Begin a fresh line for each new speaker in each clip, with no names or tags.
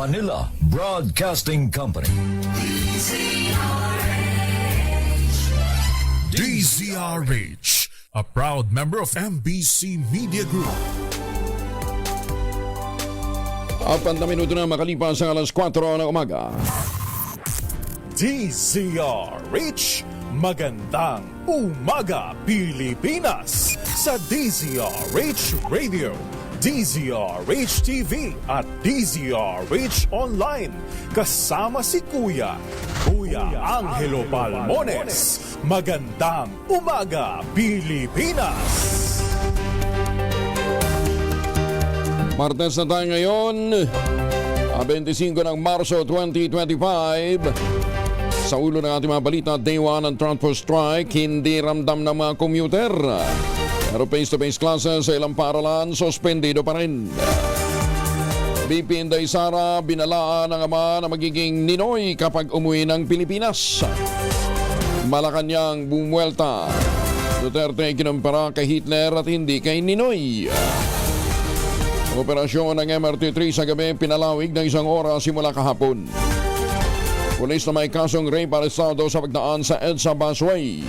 Manila Broadcasting Company.
DZRH, a proud member of MBC Media Group.
4 na minuto na makalipas sa alas 4 ng umaga.
DZRH, magandang umaga Pilipinas sa DZRH Radio, DZRH TV at DZRH Online. Kasama si Kuya Angelo Palmones. Magandang umaga Pilipinas.
Martes na tayo ngayon, 25 ng Marso 2025. Sa ulo ng ating mga balita, Day 1 ng transport strike, hindi ramdam ng mga commuter. Pero face-to-face classes sa ilang paaralan, suspendido pa rin. BP Inday Sara, binalaan ng ama na magiging ninoy kapag umuwi ng Pilipinas. Malacanang bumuelta. Duterte kinumpara kay Hitler at hindi kay Ninoy. Operasyon ng MRT3 sa gabi pinalawig ng 1 oras simula kahapon. Pulis na may kasong rape arestado sa pagdaan sa EDSA busway.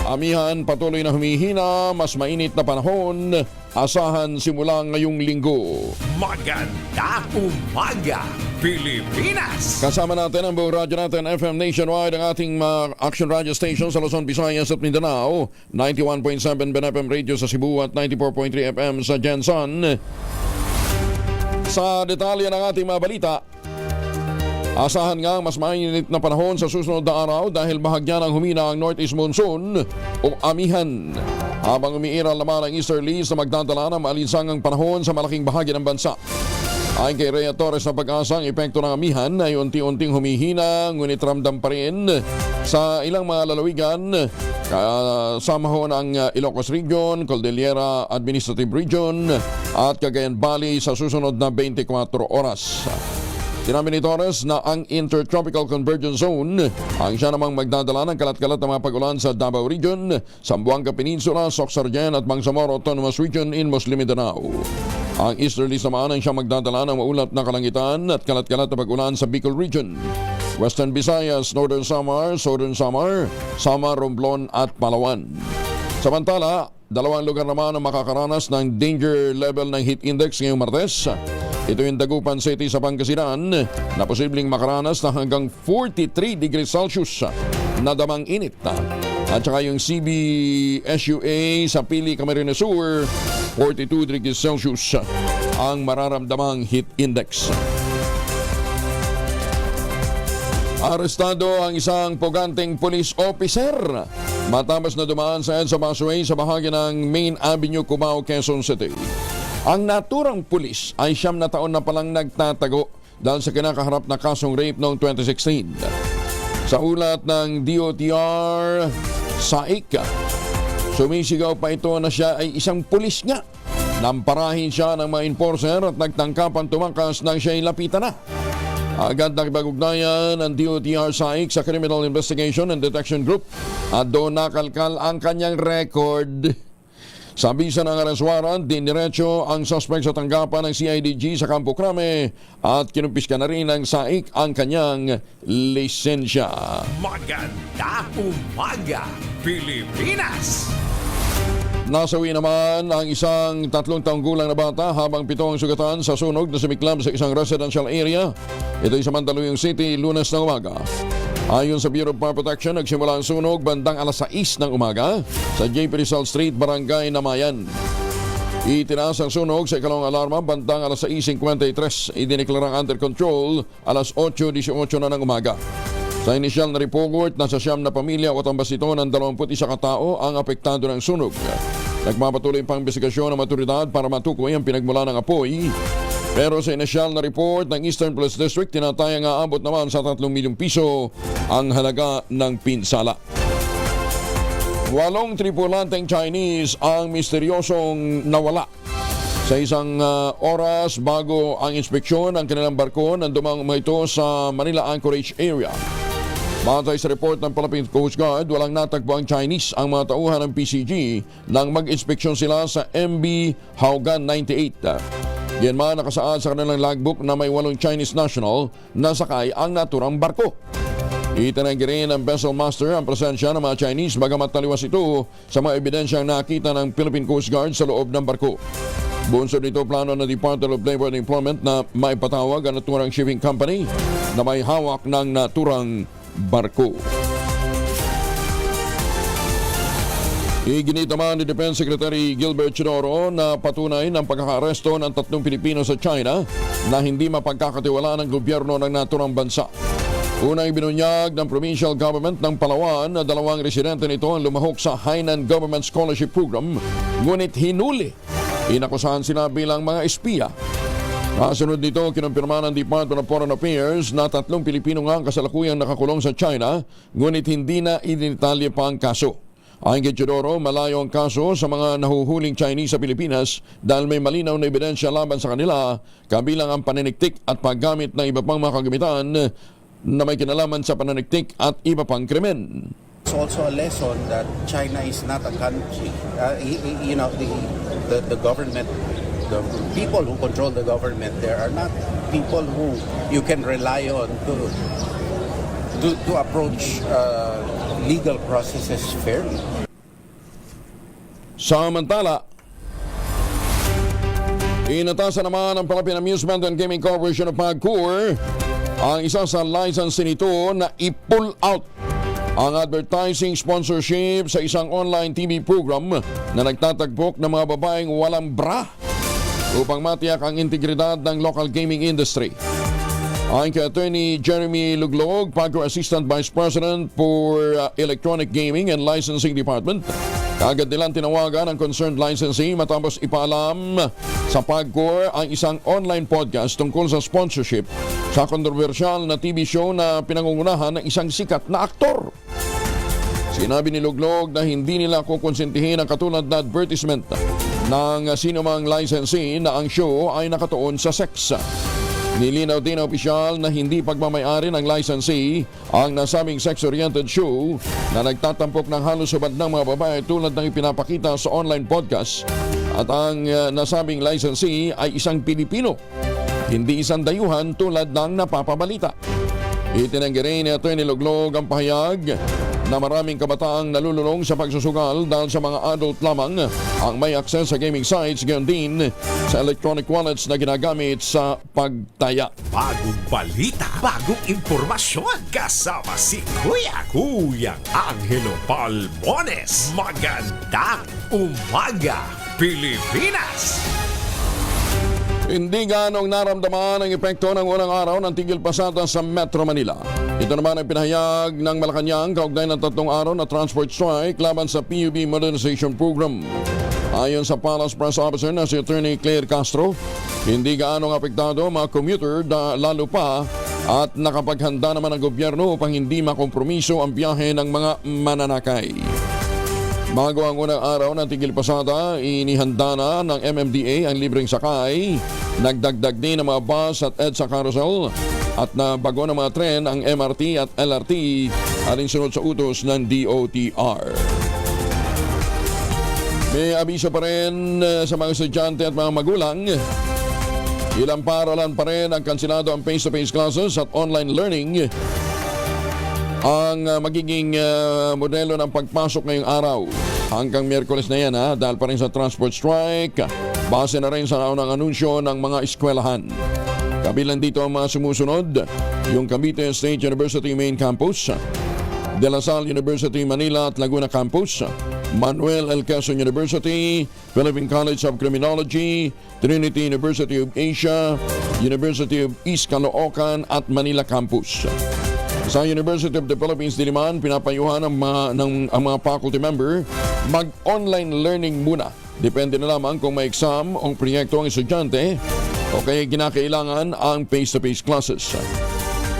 Amihan patuloy na humihina, mas mainit na panahon, asahan simula ngayong linggo.
Magandang umaga, Pilipinas!
Kasama natin ang buong radyo natin, FM Nationwide, ang ating action radio station sa Luzon, Visayas at Mindanao, 91.7 BNFM Radio sa Cebu at 94.3 FM sa Jensen. Sa detalye ng ating mga balita, asahan nga mas mainit na panahon sa susunod na araw dahil bahagya ng humina ang northeast monsoon o amihan. Habang umiiral naman ang easterlies na magdadala ng maalinsangang panahon sa malaking bahagi ng bansa. Ayon kay Rhea Torres na pag-asa, ang epekto ng amihan ay unti-unting humihina, ngunit ramdam pa rin sa ilang mga lalawigan, kasama ho ng Ilocos Region, Cordillera Administrative Region at Cagayan Valley sa susunod na 24 oras. Sinabi ni Torres na ang Intertropical Convergence Zone ang siya namang magdadala ng kalat-kalat na mga pag-ulan sa Davao Region, Zamboanga Peninsula, Soxargen at Bangsamoro Autonomous Region in Muslim Mindanao. Ang easterlies naman ang siya magdadala ng maulap na kalangitan at kalat-kalat na pag-ulan sa Bicol Region, Western Visayas, Northern Samar, Southern Samar, Samar, Romblon at Palawan. Samantala, 2 lugar naman ang makakaranas ng danger level ng heat index ngayong Martes. Ito yung Dagupan City sa Pangasinan na posibleng makaranas na hanggang 43 degrees Celsius na damang init. At saka yung CBSUA sa Pili, Camarines Sur, 42 degrees Celsius ang mararamdamang heat index. Arestado ang isang puganteng police officer matapos na dumaan sa EDSA busway sa bahagi ng Main Avenue, Cubao, Quezon City. Ang naturang pulis ay 9 na taon na palang nagtatago dahil sa kinakaharap na kasong rape noong 2016. Sa ulat ng DOTR SAIC, sumisigaw pa ito na siya ay isang pulis nga. Namparahin siya ng mga enforcer at nagtangkapan tumakas nang siya ay lapitan na. Agad nakipag-ugnayan ang DOTR SAIC sa Criminal Investigation and Detection Group at doon nakalkal ang kanyang record. Sa bisa ng arrest warrant, diniretso ang suspect sa tanggapan ng CIDG sa Campo Crame at kinumpiska na rin ng SAIC ang kanyang lisensya.
Magandang umaga, Pilipinas!
Nasawi naman ang isang 3 taong gulang na bata habang 7 ang sugatan sa sunog na sumiklab sa isang residential area. Ito'y sa Mandaluyong City, Lunes ng umaga. Ayon sa Bureau of Fire Protection, nagsimula ang sunog bandang alas 6 ng umaga sa J.P. Rizal Street, Barangay Namayan. Itinaas ang sunog sa ikalawang alarma bandang alas 6:53. Idineklarang under control alas 8:18 na ng umaga. Sa inisyal na report, nasa 9 na pamilya o tambas ito ng 21 katao ang apektado ng sunog. Nagpapatuloy pang investigasyon ng maturidad para matukoy ang pinagmula ng apoy. Pero sa inisyal na report ng Eastern Police District, tinatayang aabot naman sa 3 milyong piso ang halaga ng pinsala. 8 tripulanteng Chinese ang misteryosong nawala sa isang oras bago ang inspeksyon ng kanilang barko nang dumang ito sa Manila Anchorage area. Batay sa report ng Philippine Coast Guard, walang natagpo ang Chinese ang mga tauhan ng PCG nang mag-inspeksyon sila sa MB Haugan 98. Yan man nakasaad sa kanilang logbook na may 8 Chinese national na sakay ang naturang barko. Itinanggi rin ng vessel master ang presensya ng mga Chinese bagamat taliwas ito sa mga ebidensyang nakita ng Philippine Coast Guard sa loob ng barko. Bunsod nito plano ng Department of Labor and Employment na maipatawag ang naturang shipping company na may hawak ng naturang barko. Iginit naman ni Defense Secretary Gilbert Chodoro na patunay ng pagkakaresto ng 3 Pilipino sa China na hindi mapagkakatiwalaan ng gobyerno ng naturang bansa. Unang ibinunyag ng provincial government ng Palawan na 2 residente nito ang lumahok sa Hainan Government Scholarship Program, ngunit hinuli. Inakusahan sila bilang mga espiya. Kasunod nito, kinumpirma ng Department of Foreign Affairs na 3 Pilipino nga ang kasalukuyang nakakulong sa China, ngunit hindi na idinitalye pa ang kaso. Ayon kay Chodoro, malayo ang kaso sa mga nahuhuling Chinese sa Pilipinas dahil may malinaw na ebidensya laban sa kanila, kabilang ang paniniktik at paggamit ng iba pang mga kagamitan na may kinalaman sa pananiktik at iba pang krimen.
It's also a lesson that China is not a country. The government, the people who control the government there are not people who you can rely on to approach legal processes fairly.
Samantala, inatasan naman ng Philippine Amusement and Gaming Corporation of PAGCOR ang isa sa license nito na i-pull out ang advertising sponsorship sa isang online TV program na nagtatagpok ng mga babaeng walang bra upang matiyak ang integridad ng local gaming industry. Ayon kay Attorney Jeremy Luglog, PAGCOR Assistant Vice President for Electronic Gaming and Licensing Department, kaagad nilang tinawagan ang concerned licensee matapos ipaalam sa PAGCOR ang isang online podcast tungkol sa sponsorship sa kontrobersyal na TV show na pinangungunahan ng isang sikat na aktor. Sinabi ni Luglog na hindi nila kukonsentihin ang katulad na advertisement ng sinumang licensee na ang show ay nakatuon sa sex. Nilinaw din ang opisyal na hindi pagmamayari ng licensee ang nasabing sex-oriented show na nagtatampok ng halos subad ng mga babae tulad ng ipinapakita sa online podcast at ang nasabing licensee ay isang Pilipino, hindi isang dayuhan tulad ng napapabalita. Itinanggi rin ni Atty. Luglog ang pahayag na maraming kabataang nalululong sa pagsusugal dahil sa mga adult lamang ang may access sa gaming sites, gayon din sa electronic wallets na ginagamit sa pagtaya.
Bagong balita, bagong impormasyon. Kasama si Kuya Angelo Palmones. Magandang umaga, Pilipinas!
Hindi ganong naramdaman ang epekto ng unang araw ng tigil pasada sa Metro Manila. Ito naman ay pinahayag ng Malacanang kaugnay ng 3 araw na transport strike laban sa PUB Modernization Program. Ayon sa Palace Press Officer na si Attorney Claire Castro, hindi gaanong apektado ang mga commuter lalo pa at nakapaghanda naman ang gobyerno upang hindi makompromiso ang biyahe ng mga mananakay. Bago ang unang araw ng tigil pasada, inihanda na ng MMDA ang libreng sakay, nagdagdag din ng mga bus at EDSA carousel at nabago ng mga tren ang MRT at LRT alinsunod sa utos ng DOTR. May abiso pa rin sa mga estudyante at mga magulang. Ilang paaralan pa rin ang kansilado ang face-to-face classes at online learning ang magiging modelo ng pagpasok ngayong araw. Hanggang Miyerkules na yan dahil pa rin sa transport strike, base na rin sa naunang anunsyo ng mga eskwelahan. Kabilang dito ang mga sumusunod, yung Cavite State University Main Campus, De La Salle University Manila at Laguna Campus, Manuel L. Quezon University, Philippine College of Criminology, Trinity University of Asia, University of East Caloocan at Manila Campus. Sa University of the Philippines Diliman, pinapayuhan ang mga faculty member mag-online learning muna. Depende na lamang kung may exam o proyekto ang estudyante o kaya kinakailangan ang face-to-face classes.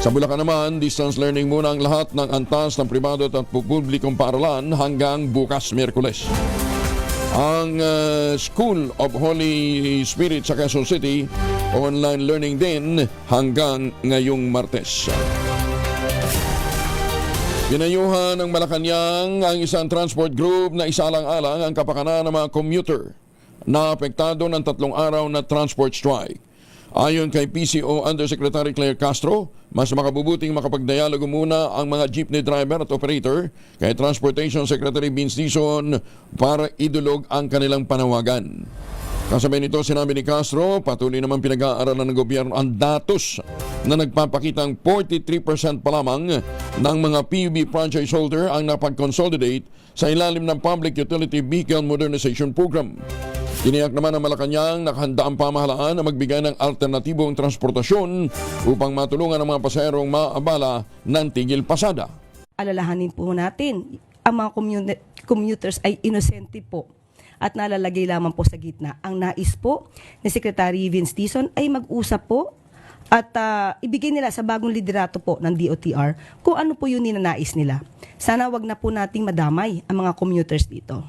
Sa Bulacan naman, distance learning muna ang lahat ng antas ng pribado at publikong paaralan hanggang bukas Miyerkules. Ang School of Holy Spirit sa Quezon City, online learning din hanggang ngayong Martes. Pinayuhan ng Malacanang ang isang transport group na isalang-alang ang kapakanan ng mga commuter na apektado ng 3 araw na transport strike. Ayon kay PCO Undersecretary Claire Castro, mas makabubuting makapagdialogo muna ang mga jeepney driver at operator kay Transportation Secretary Vince Dizon para idulog ang kanilang panawagan. Kasabay nito, sinabi ni Castro, patuloy naman pinag-aaralan ng gobyerno ang datos na nagpapakitang 43% pa lamang ng mga PUB franchise holder ang napag-consolidate sa ilalim ng Public Utility Vehicle Modernization Program. Tiniyak naman ng Malacanang nakahanda ang pamahalaan na magbigay ng alternatibong transportasyon upang matulungan ang mga pasaherong maabala ng tigil pasada.
Alalahanin po natin, ang mga commuters ay inosente po at nalalagay lamang po sa gitna. Ang nais po ni Secretary Vince Dizon ay mag-usap po at ibigay nila sa bagong liderato po ng DOTR kung ano po yun ninanais nila. Sana wag na po nating madamay ang mga commuters dito.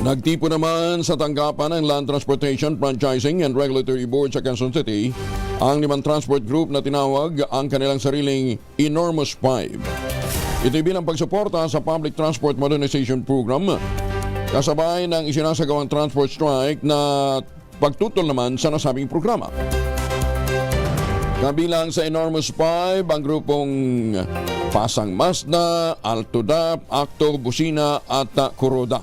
Nagtipo naman sa tanggapan ng Land Transportation, Franchising and Regulatory Board sa Quezon City ang 5 transport group na tinawag ang kanilang sariling Enormous 5. Ito'y bilang pagsuporta sa Public Transport Modernization Program kasabay ng isinasagawang transport strike na pagtutol naman sa nasabing programa. Kabilang sa Enormous 5 ang grupong Pasang Mazda, Altodap, Acto, Busina at Kuroda.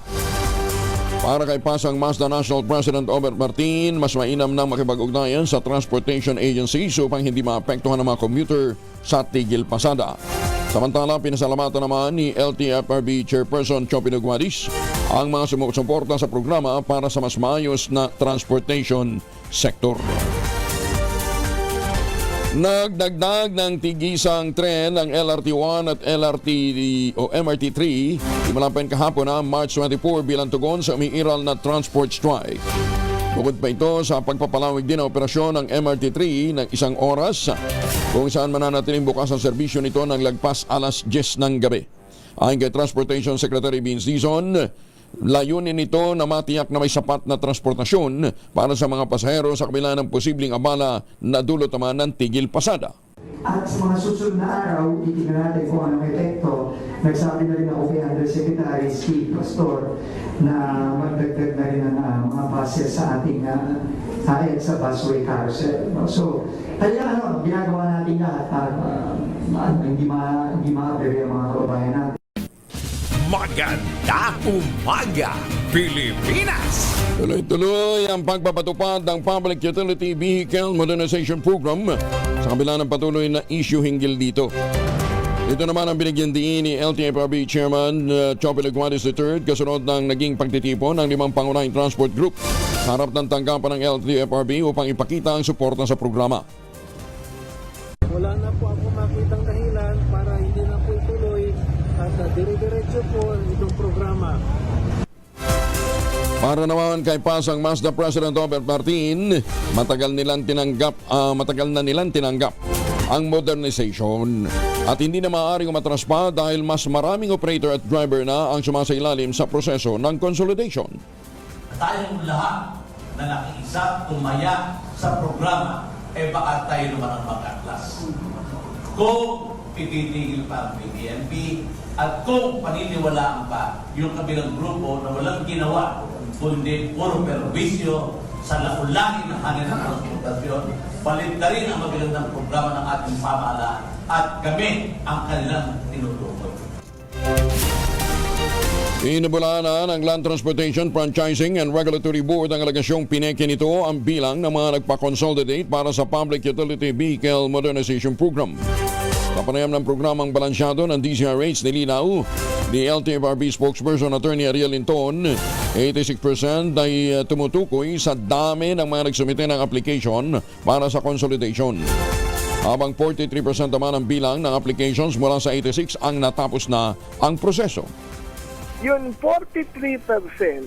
Para kay Pasang Mazda National President Obert Martin, mas mainam nang makipag-ugnayan sa transportation agencies upang hindi maapektuhan ng mga commuter sa tigil pasada. Samantala, pinasalamatan naman ni LTFRB Chairperson Chopin Aguadis ang mga sumusuporta sa programa para sa mas maayos na transportation sector. Nagdagdag ng tigisang tren ang LRT1 at MRT3 imalapan kahapon na March 24 bilang tugon sa umiiral na transport strike. Bukod pa ito sa pagpapalawig din ng operasyon ng MRT3 ng 1 oras kung saan mananatiling bukas ang serbisyo nito ng lagpas alas 10 ng gabi. Ayon kay Transportation Secretary Vince Dizon, layunin nito na matiyak na may sapat na transportasyon para sa mga pasahero sa kabila ng posibleng abala na dulot naman ng tigil pasada.
At sa mga susunod na araw, titignan natin kung anong epekto. Nagsabi na rin ako kay Undersecretary Steve Pastor na magdagdag na rin ang mga buses sa ating sa busway carousel. So, kaya ginagawa natin lahat para hindi ma-abere ang mga kababayan natin.
Magandang umaga, Pilipinas!
Tuloy-tuloy ang pagpapatupad ng Public Utility Vehicle Modernization Program sa kabila ng patuloy na issue hinggil dito. Ito naman ang binigyan diin ni LTFRB Chairman Chopin Aguadis III kasunod ng naging pagtitipon ng 5 pangunahing transport group sa harap ng tanggapan ng LTFRB upang ipakita ang suporta sa programa.
Wala na po ako makitang dahilan para hindi na po ituloy at dire-diretso po itong programa.
Para naman kay Pasang Mazda President Robert Martin, matagal na nilang tinanggap ang modernization at hindi na maaaring umatras pa dahil mas maraming operator at driver na ang sumasailalim sa proseso ng consolidation.
Tayong lahat na nakiisa tumaya sa programa, baka tayo naman ang mag-atlas. Kung pititigil pa ang PTMP at kung paniniwalaan pa yung kabilang grupo na walang ginawa kundi puro perwisyo sa laulangin ng hangin ng transportasyon, palit na rin ang magandang programa ng ating pamahalaan at kami ang kanilang tinutukoy.
Inabulaan ng Land Transportation, Franchising and Regulatory Board ang alegasyong pineke nito ang bilang ng mga nagpa-consolidate para sa Public Utility Vehicle Modernization Program. Kapanayam ng programang balansyado ng DCRH nilinaw ni LTFRB spokesperson Attorney Ariel Linton, 86% ay tumutukoy sa dami ng mga nagsumite ng application para sa consolidation. Habang 43% naman ang bilang ng applications mula sa 86 ang natapos na ang proseso.
Yun 43%,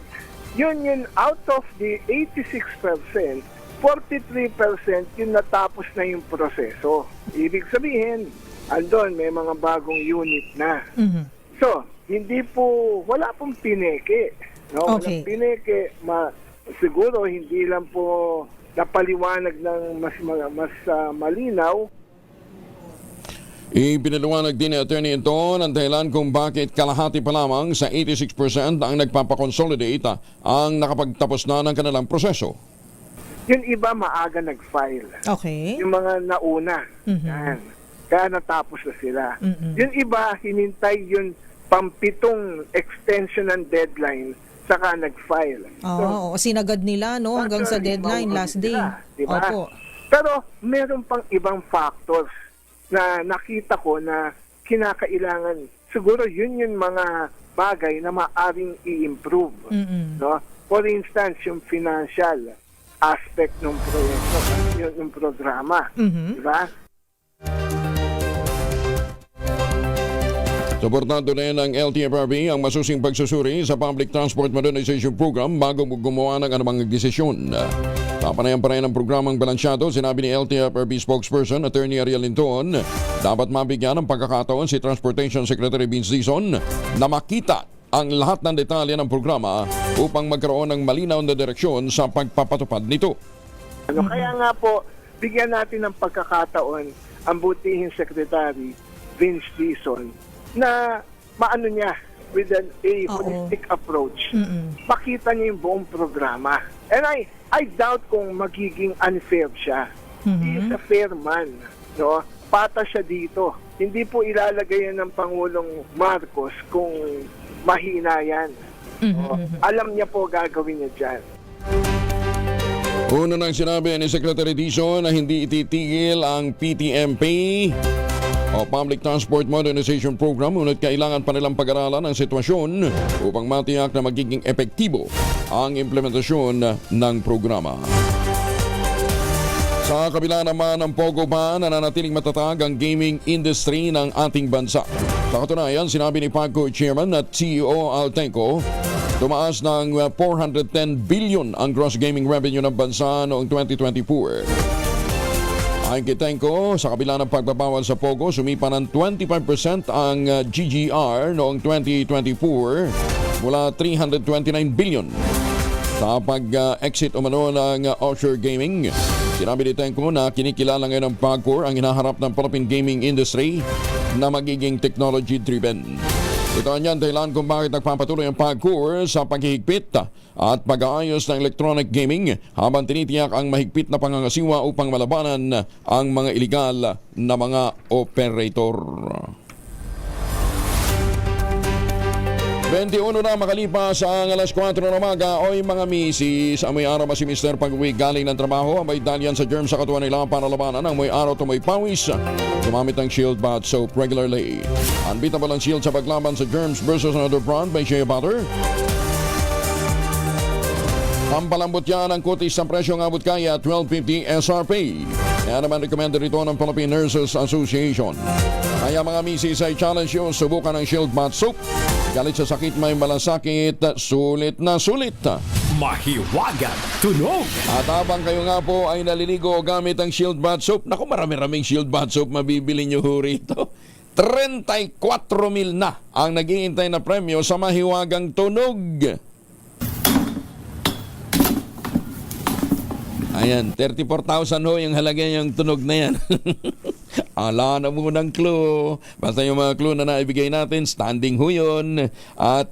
yun out of the 86%, 43% yun natapos na yung proseso. Ibig sabihin, andon may mga bagong unit na. So, wala pong pineke. No?
Okay.
Walang pineke, siguro hindi lang po napaliwanag ng mas malinaw.
Ipinaliwanag din ni Atty. Inton ang dahilan kung bakit kalahati pa lamang sa 86% ang nagpapakonsolidate ang nakapagtapos na ng kanilang proseso.
Yung iba maaga nag-file.
Okay.
Yung mga nauna. Yan. Kaya natapos na sila. Yung iba, hinintay yung pampitong extension ng deadline saka nag-file.
Oo, sinagad nila no hanggang sa deadline, last day.
Diba?
Opo.
Pero meron pang ibang factors na nakita ko na kinakailangan. Siguro yun yung mga bagay na maaring i-improve. No? For instance, yung financial aspect ng proyekto, yung programa. Diba?
Suportado rin ng LTFRB ang masusing pagsusuri sa Public Transport Modernization Program bago gumawa ng anumang desisyon. Papanayan pa rin ang programang balansyado, sinabi ni LTFRB spokesperson Attorney Ariel Linton, dapat mabigyan ng pagkakataon si Transportation Secretary Vince Dizon na makita ang lahat ng detalye ng programa upang magkaroon ng malinaw na direksyon sa pagpapatupad nito.
Kaya nga po, bigyan natin ng pagkakataon ang butihing Secretary Vince Dizon na maano niya with a holistic approach. Makita niya yung buong programa. And I doubt kung magiging unfair siya. He is a fair man. No? Pata siya dito. Hindi po ilalagay yan ng Pangulong Marcos kung mahina yan. No? Alam niya po gagawin niya dyan.
Una nang sinabi ni Secretary Dizon na hindi ititigil ang PTMP o Public Transport Modernization Program, ngunit kailangan pa nilang pag-aralan ang sitwasyon upang matiyak na magiging epektibo ang implementasyon ng programa. Sa kabila naman ng Pogo pa, nananatiling matatag ang gaming industry ng ating bansa. Sa katunayan, sinabi ni PAGCOR Chairman at CEO Altenco, tumaas ng 410 billion ang gross gaming revenue ng bansa noong 2024. Ayon kay Tenco, sa kabila ng pagbabawal sa Pogo, sumipa ng 25% ang GGR noong 2024 mula 329 billion. Sa pag-exit umano ng offshore gaming, sinabi ni Tenco na kinikilala ngayon ng PAGCOR ang hinaharap ng Philippine gaming industry na magiging technology-driven. Ito ang yan dahilan kung bakit nagpapatuloy ang PAGCOR sa paghihigpit at pag-aayos ng electronic gaming habang tinitiyak ang mahigpit na pangangasiwa upang malabanan ang mga iligal na mga operator. 21 na makalipas ang alas 4 ng umaga. Oy mga misis, amoy araw ba si Mr. pag-uwi galing ng trabaho? May dalyan sa germ sa katawan nila para labanan ang may araw tumoy pawis. Gumamit ng Shield Bath Soap regularly. Unbeatable ang Shield sa paglaban sa germs versus another brand by Shea Butter. Pampalambot yan ang kutis sa presyong abot kaya $12.50 SRP. Kaya naman recommended ito ng Philippine Nurses Association. Kaya mga misis ay challenge yun, subukan ng Shield Bath Soap. Galit sa sakit, may malasakit, sulit na sulit.
Mahiwagang tunog.
At habang kayo nga po ay naliligo gamit ang Shield Bath Soap, naku marami-raming Shield Bath Soap mabibili nyo ho rito. 34,000 na ang naghihintay na premyo sa mahiwagang tunog. Ayan, 34,000 ho yung halaga yung tunog na yan. Ala na munang clue. Basta yung mga clue na naibigay natin, standing ho yun. At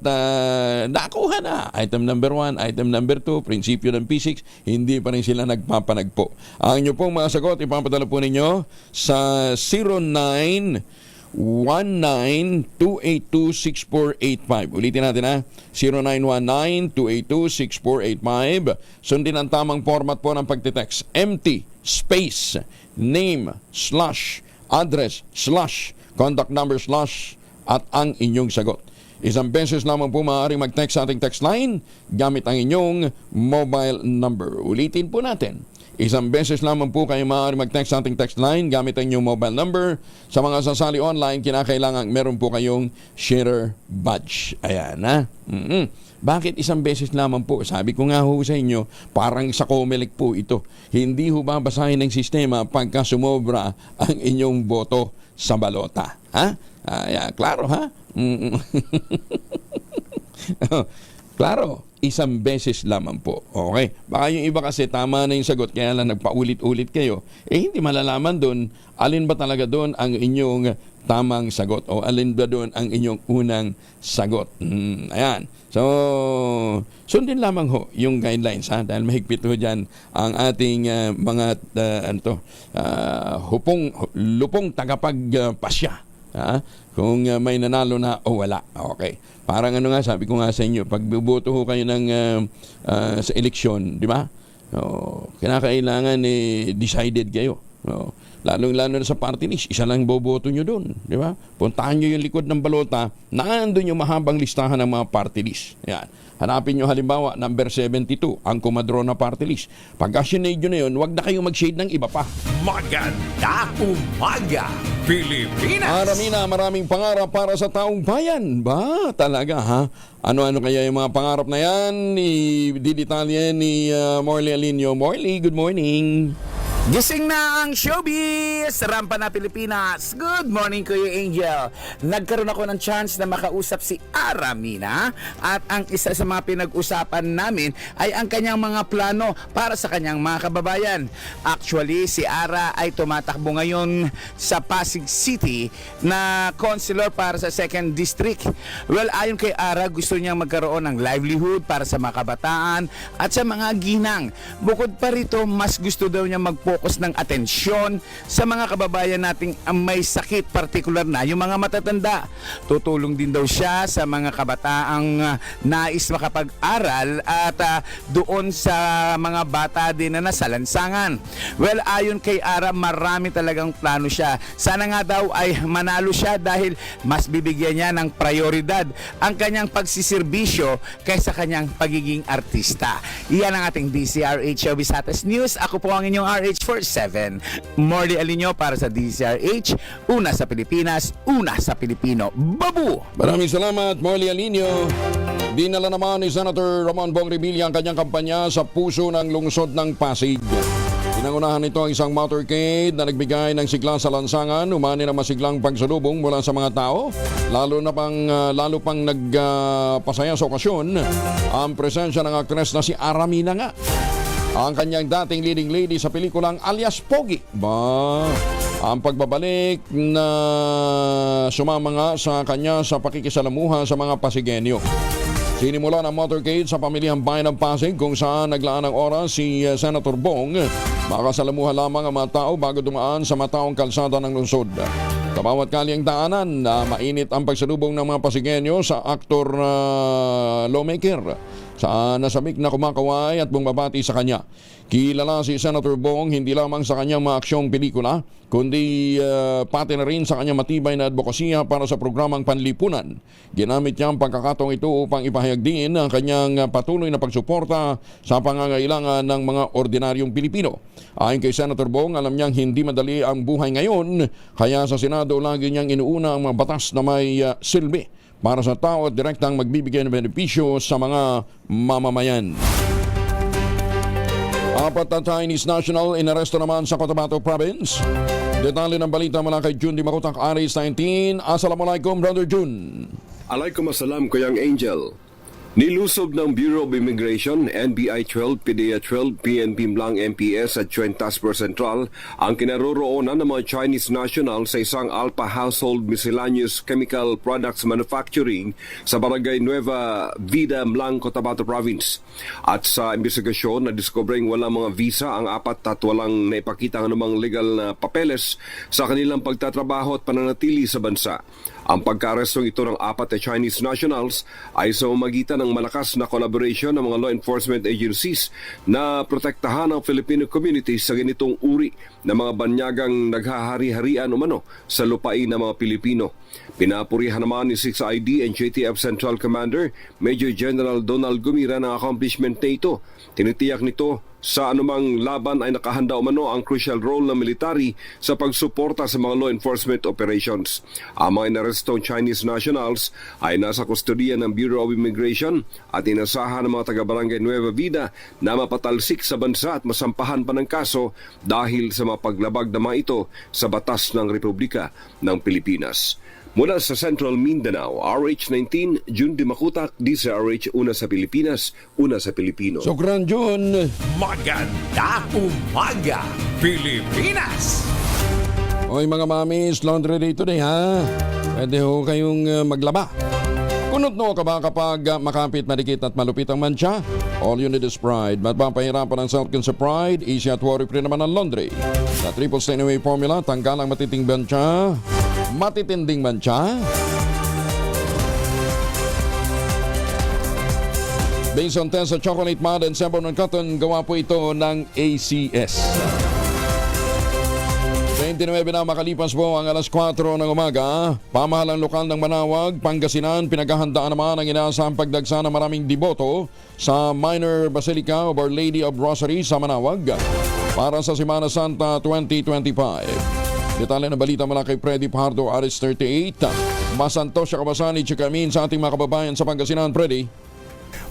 nakuha na. Item number 1, item number 2, prinsipyo ng P6, hindi pa rin sila nagpapanagpo. Ang inyo pong mga sagot, ipapadala po ninyo sa 0919-282-6485. Ulitin natin ha. 0919-282-6485. Sundin ang tamang format po ng pagtitext. Empty, space, name, slash, address, slash, contact number, slash, at ang inyong sagot. Isang beses lamang po maaaring mag-text sa ating text line gamit ang inyong mobile number. Ulitin po natin. Isang beses lamang po kayo maaaring mag-text sa ating text line gamit ang inyong mobile number. Sa mga sasali online, kinakailangan meron po kayong sharer badge. Ayan ha. Bakit isang beses lamang po? Sabi ko nga ho sa inyo, parang sa Comelec po ito. Hindi ho babasahin ng sistema pagka sumobra ang inyong boto sa balota. Ha? Klaro ha? Klaro, isang beses lamang po. Okay? Baka yung iba kasi tama na yung sagot kaya lang nagpaulit-ulit kayo. Hindi malalaman doon alin ba talaga doon ang inyong tamang sagot o alin ba doon ang inyong unang sagot. Ayan. So, sundin lamang ho yung guidelines ha dahil mahigpit ho dyan ang ating mga lupong tagapagpasya. Kung may nanalo na o wala. Okay. Parang sabi ko nga sa inyo, pag buboto ho kayo ng sa eleksyon, di ba? Kinakailangan decided kayo. Lalong-lalo na sa party list, isa lang boboto nyo doon, di ba? Puntahan nyo yung likod ng balota, nandun yung mahabang listahan ng mga party list. Yan. Hanapin nyo halimbawa, number 72, ang kumadrona party list. Pagka sinade nyo na yun, huwag na kayong mag-shade ng iba pa.
Maganda umaga, Pilipinas!
Maraming pangarap para sa taong bayan. Ba? Talaga, ha? Ano-ano kaya yung mga pangarap na yan? Didetalye ni Morley Alinio. Morley, good morning.
Gising na ang showbiz! Rampa na Pilipinas! Good morning, Kuya Angel! Nagkaroon ako ng chance na makausap si Ara Mina at ang isa sa mga pinag-usapan namin ay ang kanyang mga plano para sa kanyang mga kababayan. Actually, si Ara ay tumatakbo ngayon sa Pasig City na councilor para sa 2nd District. Well, ayon kay Ara, gusto niyang magkaroon ng livelihood para sa mga kabataan at sa mga ginang. Bukod pa rito, mas gusto daw niya focus ng atensyon sa mga kababayan nating may sakit, partikular na yung mga matatanda. Tutulong din daw siya sa mga kabataang nais makapag-aral at doon sa mga bata din na nasa lansangan. Well, ayon kay Ara, marami talagang plano siya. Sana nga daw ay manalo siya dahil mas bibigyan niya ng prioridad ang kanyang pagsisirbisyo kaysa kanyang pagiging artista. Iyan ang ating DCRH Showbiz Hatas News. Ako po ang inyong RH47, Morley Alinio para sa DCRH, una sa Pilipinas, una sa Pilipino. Babu!
Maraming salamat, Morley Alinio. Dinala naman ni Senator Ramon Bong Revilla ang kanyang kampanya sa puso ng lungsod ng Pasig. Pinangunahan nito ang isang motorcade na nagbigay ng sigla sa lansangan, umani na masiglang pagsalubong mula sa mga tao, lalo pang nagpasaya sa okasyon ang presensya ng aktres na si Ara Mina nga. Ang kanyang dating leading lady sa pelikulang Alias Pogi. Ang pagbabalik na sumama nga sa kanya sa pakikisalamuha sa mga Pasigenyo. Sinimula ng motorcade sa pamilihang bayan ng Pasig kung saan naglaan ng oras si Senator Bong. Makasalamuha lamang ang mga tao bago dumaan sa mataong kalsada ng lungsod. Kabawat kalyang daanan na mainit ang pagsalubong ng mga Pasigenyo sa aktor lawmaker sa nasabik na kumakaway at bumabati sa kanya. Kilala si Senator Bong hindi lamang sa kanyang mga aksyong pelikula, kundi pati na rin sa kanyang matibay na advokasya para sa programang panlipunan. Ginamit niya ang pagkakataong ito upang ipahayag din ang kanyang patuloy na pagsuporta sa pangangailangan ng mga ordinaryong Pilipino. Ayon kay Senator Bong, alam niyang hindi madali ang buhay ngayon, kaya sa Senado lagi niyang inuuna ang mga batas na may silbi para sa tao at direktang magbibigay ng benepisyo sa mga mamamayan. Apat na Chinese national inaresto naman sa Cotabato Province. Detalye ng balita mula kay Jun Di Makutak, Aris 19. Assalamualaikum, Brother Jun.
Alaikum Kuyang Angel. Nilusob ng Bureau of Immigration, NBI 12, PDEA 12, PNP Mlang MPS at Joint Task Force Central ang kinaroroonan ng mga Chinese national sa isang Alpha Household Miscellaneous Chemical Products Manufacturing sa Barangay Nueva Vida, Mlang, Cotabato Province. At sa investigasyon, na-discovering walang mga visa ang apat at walang naipakita ng anumang legal na papeles sa kanilang pagtatrabaho at pananatili sa bansa. Ang pagka-arestong ito ng apat na Chinese nationals ay sa umagitan ng malakas na collaboration ng mga law enforcement agencies na protektahan ang Filipino community sa ganitong uri ng mga banyagang naghahari-harian umano sa lupain ng mga Pilipino. Pinapurihan naman ni 6ID and JTF Central Commander Major General Donald Gumira ng accomplishment na ito. Tinitiyak nito sa anumang laban ay nakahanda umano ang crucial role ng military sa pagsuporta sa mga law enforcement operations. Ang mga inarestong Chinese nationals ay nasa kustodiya ng Bureau of Immigration at inasahan ng mga taga-barangay Nueva Vida na mapatalsik sa bansa at masampahan pa ng kaso dahil sa mga paglabag na mga ito sa batas ng Republika ng Pilipinas. Mula sa Central Mindanao, RH19, Jun Di Makutak, DCRH, una sa Pilipinas, una sa Pilipino.
Sokran, Jun.
Maganda umaga, Pilipinas!
Oy mga mamis, laundry day today ha. Pwede ho kayong maglaba. Kunot no ka ba kapag makapit, madikit at malupit ang mancha? All you need is Pride. Magpapahirapan ang Selkin sa Pride, easy at worry-free naman ang laundry. Sa triple stain away formula, tanggal ang matitinding mancha. Based on test sa chocolate mud and sebon and cotton, gawa po ito ng ACS. 29 na makalipas po ang alas 4 ng umaga. Pamahalang lokal ng Manawag, Pangasinan, pinaghahandaan naman ang inaasahang pagdagsa ng maraming deboto sa Minor Basilica of Our Lady of Rosary sa Manawag para sa Semana Santa 2025. Detalye ng balita mula kay Freddy Pardo, Aris 38. Masantos sa kabasani, Chikamin sa ating mga kababayan sa Pangasinan, Freddy.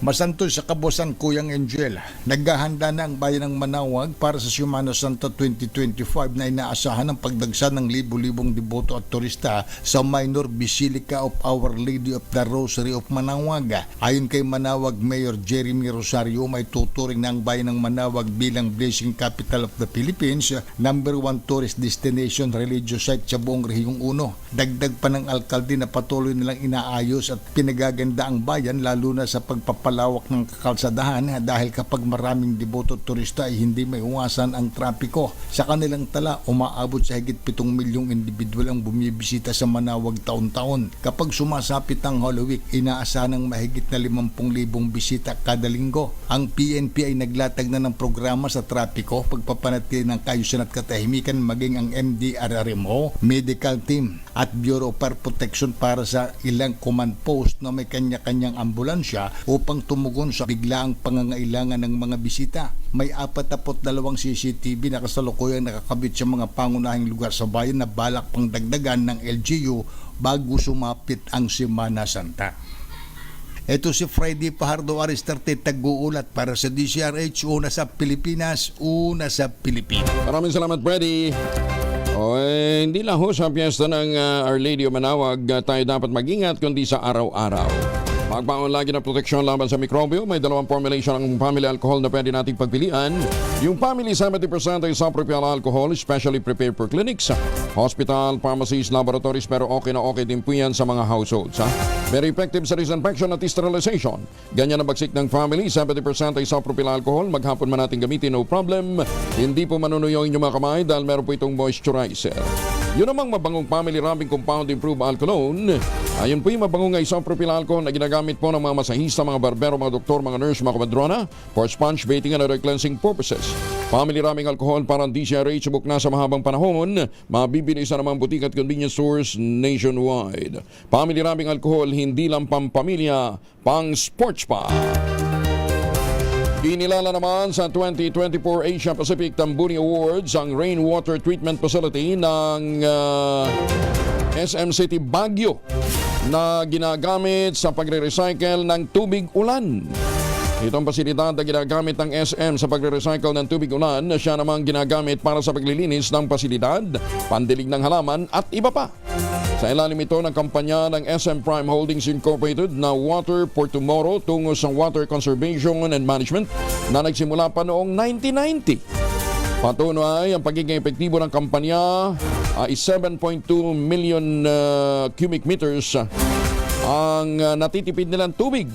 Masanto sa kabosan Kuyang Angel, naghahanda na ang bayan ng Manawag para sa Semana Santa 2025 na inaasahan ng pagdagsa ng libu-libong deboto at turista sa Minor Basilica of Our Lady of the Rosary of Manawag. Ayon kay Manawag Mayor Jeremy Rosario, may tuturing na ang bayan ng Manawag bilang Blessing Capital of the Philippines, number 1 tourist destination religious site sa buong Rehiyong 1. Dagdag pa ng alkalde na patuloy nilang inaayos at pinagaganda ang bayan lalo na sa pagpapalawak ng kakalsadahan dahil kapag maraming deboto at turista ay hindi may iwasan ang trapiko. Sa kanilang tala, umaabot sa higit 7 milyong individual ang bumibisita sa Manawag taon-taon. Kapag sumasapit ang Holy Week, inaasahan ng mahigit na 50,000 bisita kada linggo. Ang PNP ay naglatag na ng programa sa trapiko, pagpapanatili ng kaayusan at katahimikan, maging ang MDRRMO, medical team at Bureau of Fire Protection para sa ilang command post na may kanya-kanyang ambulansya upang tumugon sa biglaang pangangailangan ng mga bisita. May 42 CCTV na kasalukuyang nakakabit sa mga pangunahing lugar sa bayan na balak pang dagdagan ng LGU bago sumapit ang Semana Santa. Ito si Freddy Pahardo, Aris 30, tag-uulat para sa DCRH, una sa Pilipinas, una sa Pilipinas.
Maraming salamat, Freddy. Hindi lang ho sa piyesta ng Our Lady of Manawag tayo dapat mag-ingat kundi sa araw-araw. Magbaon lagi ng proteksyon laban sa mikrobyo. May dalawang formulation ng family alcohol na pwede nating pagpilian. Yung family 70% ay isopropyl alcohol, specially prepared for clinics, hospital, pharmacies, laboratories, pero okay na okay din po yan sa mga households. Very effective sa disinfection at sterilization. Ganyan ang bagsik ng family, 70% ay isopropyl alcohol. Maghapon man natin gamitin, no problem. Hindi po manunuyo ang inyong mga kamay dahil meron po itong moisturizer. Yun namang mabangong family rubbing compound improved alcoholone. Ayun po yung mabangong isopropyl alcohol na ginagamit po ng mga masahista, mga barbero, mga doktor, mga nurse, mga kamadrona for sponge bathing and other cleansing purposes. Family rubbing alcohol parang DCRH subok na sa mahabang panahon. Mabibili sa namang butik at convenience stores nationwide. Family rubbing alcohol, hindi lang pampamilya, pang sports pa. Inilala naman sa 2024 Asia Pacific Tambuni Awards ang rainwater treatment facility ng SM City Baguio na ginagamit sa pagre-recycle ng tubig ulan. Itong pasilidad na ginagamit ng SM sa pagre-recycle ng tubig ulan na siya namang ginagamit para sa paglilinis ng pasilidad, pandilig ng halaman at iba pa. Sa ilalim ito ng kampanya ng SM Prime Holdings Incorporated na Water for Tomorrow tungo sa water conservation and management na nagsimula pa noong 1990. Patunay ang pagiging epektibo ng kampanya ay 7.2 million cubic meters ang natitipid nilang tubig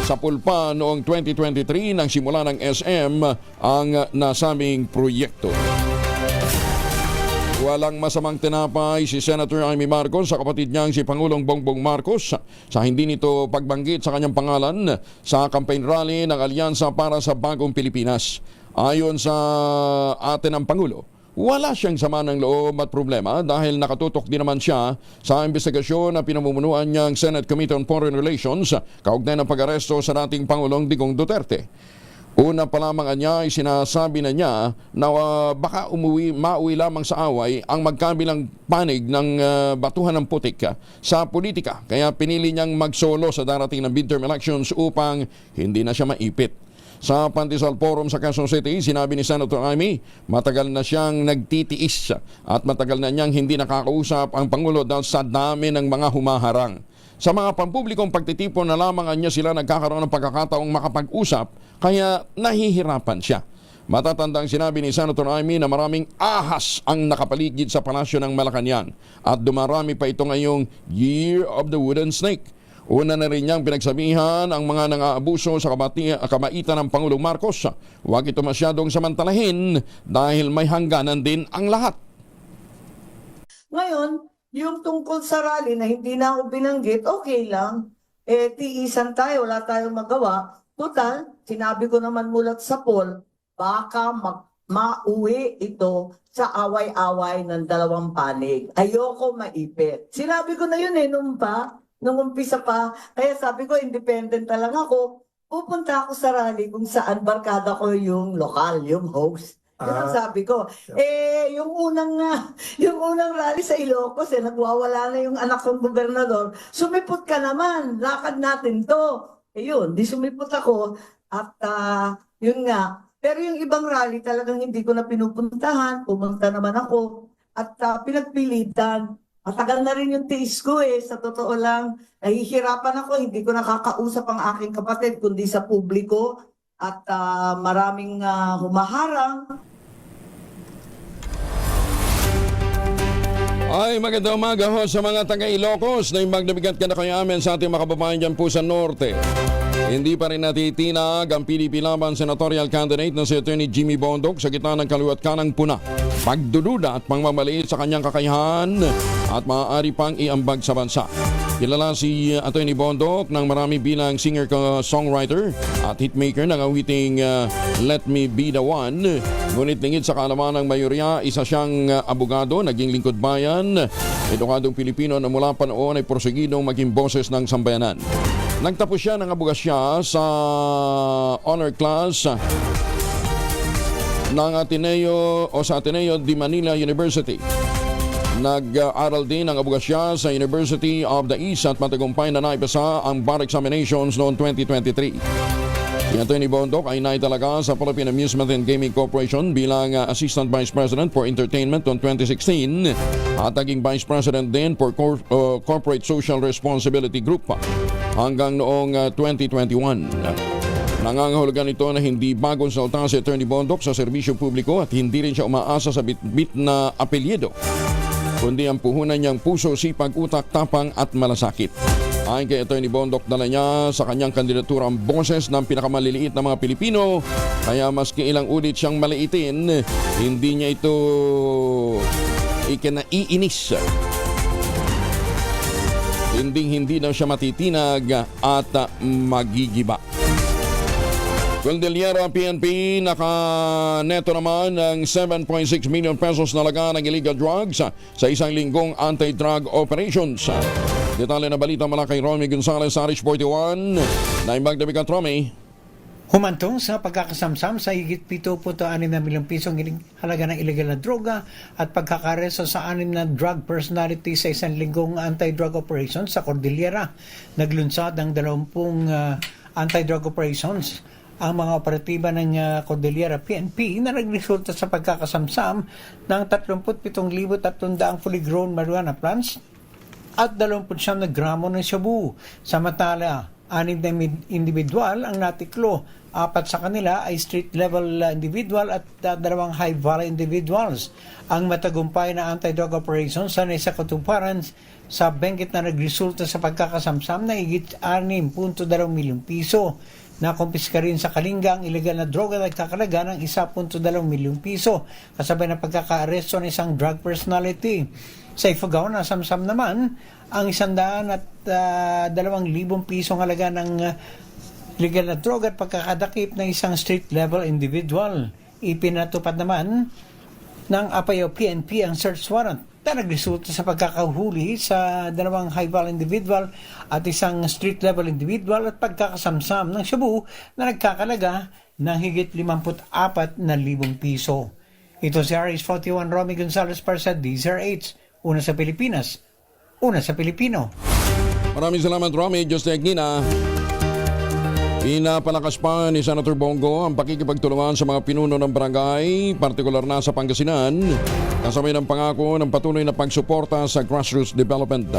sa pulpa noong 2023 nang simula ng SM ang nasabing proyekto. Walang masamang tinapay si Senator Amy Marcos sa kapatid niyang si Pangulong Bongbong Marcos sa hindi nito pagbanggit sa kanyang pangalan sa campaign rally ng Alyansa para sa Bagong Pilipinas. Ayon sa atin ang Pangulo, wala siyang sama ng loob at problema dahil nakatutok din naman siya sa investigasyon na pinamumunuan niyang Senate Committee on Foreign Relations kaugnay ng pag-aresto sa dating Pangulong Digong Duterte. Una pa lamang niya ay sinasabi na niya na baka mauwi lamang sa away ang magkabilang panig ng batuhan ng putik sa politika. Kaya pinili niyang magsolo sa darating na midterm elections upang hindi na siya maipit. Sa Pandesal Forum sa Quezon City, sinabi ni Senator Amy, matagal na siyang nagtitiis at matagal na niyang hindi nakakausap ang Pangulo dahil sa dami ng mga humaharang. Sa mga pampublikong pagtitipon na lamang niya sila nagkakaroon ng pagkakataong makapag-usap, kaya nahihirapan siya. Matatandang sinabi ni Senator Amy na maraming ahas ang nakapaligid sa palasyo ng Malacanang at dumarami pa ito ngayong Year of the Wooden Snake. Una na rin niyang pinagsabihan ang mga nang-aabuso sa kamaitan ng Pangulong Marcos. Huwag ito masyadong samantalahin dahil may hangganan din ang lahat.
Ngayon, yung tungkol sa rally na hindi na ako binanggit, okay lang. Tiisan tayo, wala tayong magawa. Total, sinabi ko naman mulat sa poll, baka mauwi ito sa away-away ng dalawang panig. Ayoko maipit. Sinabi ko na yun nung umpisa pa. Kaya sabi ko, independent lang ako. Pupunta ako sa rally kung saan barkada ko yung lokal, yung host. Yun ang sabi ko. Yung unang rally sa Ilocos, nagwawala na yung anak kong gobernador. Sumipot ka naman, lakad natin to. Yun, di sumipot ako. At yun nga. Pero yung ibang rally talagang hindi ko na pinupuntahan. Pumunta naman ako. At pinagpilitan. Matagal na rin yung tiis ko Sa totoo lang, nahihirapan ako. Hindi ko nakakausap ang aking kapatid, kundi sa publiko. At maraming humaharang.
Ay, magandang umaga ho sa mga taga-Ilocos na magnabigat ka na kayo amin sa ating mga kababayan dyan po sa Norte. Hindi pa rin natitinag ang PDP laban senatorial candidate na si Atty. Jimmy Bondoc sa gitna ng kaliwat kanang puna, pagdududa at pangmamaliit sa kanyang kakayahan at maaari pang iambag sa bansa. Kilala si Atty. Bondoc ng marami bilang singer-songwriter at hitmaker ng awiting Let Me Be The One. Ngunit lingid sa kaalaman ng mayoriya, isa siyang abogado, naging lingkod bayan, edukadong Pilipino na mula pa noon ay porsigidong maging boses ng sambayanan. Nagtapos siya ng abogasya sa honor class ng Ateneo de Manila University. Nag-aral din ang abogasya sa University of the East at matagumpay na naipasa ang bar examinations noong 2023. Si Atty. Bondoc ay naitalaga sa Philippine Amusement and Gaming Corporation bilang Assistant Vice President for Entertainment noong 2016 at naging Vice President din for Corporate Social Responsibility Group hanggang noong 2021. Nangangahulugan ito na hindi bagong salta si Atty. Bondoc sa serbisyo publiko at hindi rin siya umaasa sa bitbit na apelyido, kundi ang puhunan niyang puso, sipag, utak, tapang at malasakit. Ayon kay Atty. Bondoc, dala niya sa kanyang kandidatura ang boses ng pinakamaliliit na mga Pilipino, kaya maski ilang ulit siyang maliitin, hindi niya ito ikinaiinis. Hindi daw siya matitinag at magigiba. Cordillera PNP nakaneto naman ng 7.6 million pesos na laga ng illegal drugs sa isang linggong anti-drug operations. Detalye na balita mula kay Romy Gonzalez sa Arish 41. Naimbag na bigat, Romy.
Humantong sa pagkakasamsam sa higit 7.6 na milyong pisong halaga ng illegal na droga at pagkakareso sa 6 na drug personality sa isang linggong anti-drug operations sa Cordillera. Naglunsad ng 20 anti-drug operations ang mga operatiba ng Cordillera PNP na nagresulta sa pagkakasamsam ng 37,300 fully grown marijuana plants at 29 na gramo ng shabu. Samantala, 6 na individual ang natiklo. 4 sa kanila ay street-level individual at 2 high-value individuals. Ang matagumpay na anti-drug operations sa nasa katuparan sa Benguet na nagresulta sa pagkakasamsam na higit 6.2 milyong piso. Nakumpiska rin sa Kalinga ang ilegal na droga na nagkakalaga ng 1.2 milyong piso kasabay ng pagkakaaresto ng isang drug personality. Sa Ifugao, nasamsam naman ang 102,000 pisong halaga ng legal na droga at pagkakadakip ng isang street-level individual. Ipinatupad naman ng Apayao PNP ang search warrant na nagresulta sa pagkakahuli sa 2 high-value individual at isang street-level individual at pagkakasamsam ng shabu na nagkakalaga ng higit 54,000 piso. Ito si RH41 Romy Gonzalez para sa DZRH. Una sa Pilipinas, una sa Pilipino.
Maraming salamat, Romy. Diyos Tegnina. Pinapalakas pa ni Senator Bongo ang pakikipagtulungan sa mga pinuno ng barangay, partikular na sa Pangasinan, kasabay ng pangako ng patuloy na pagsuporta sa grassroots development.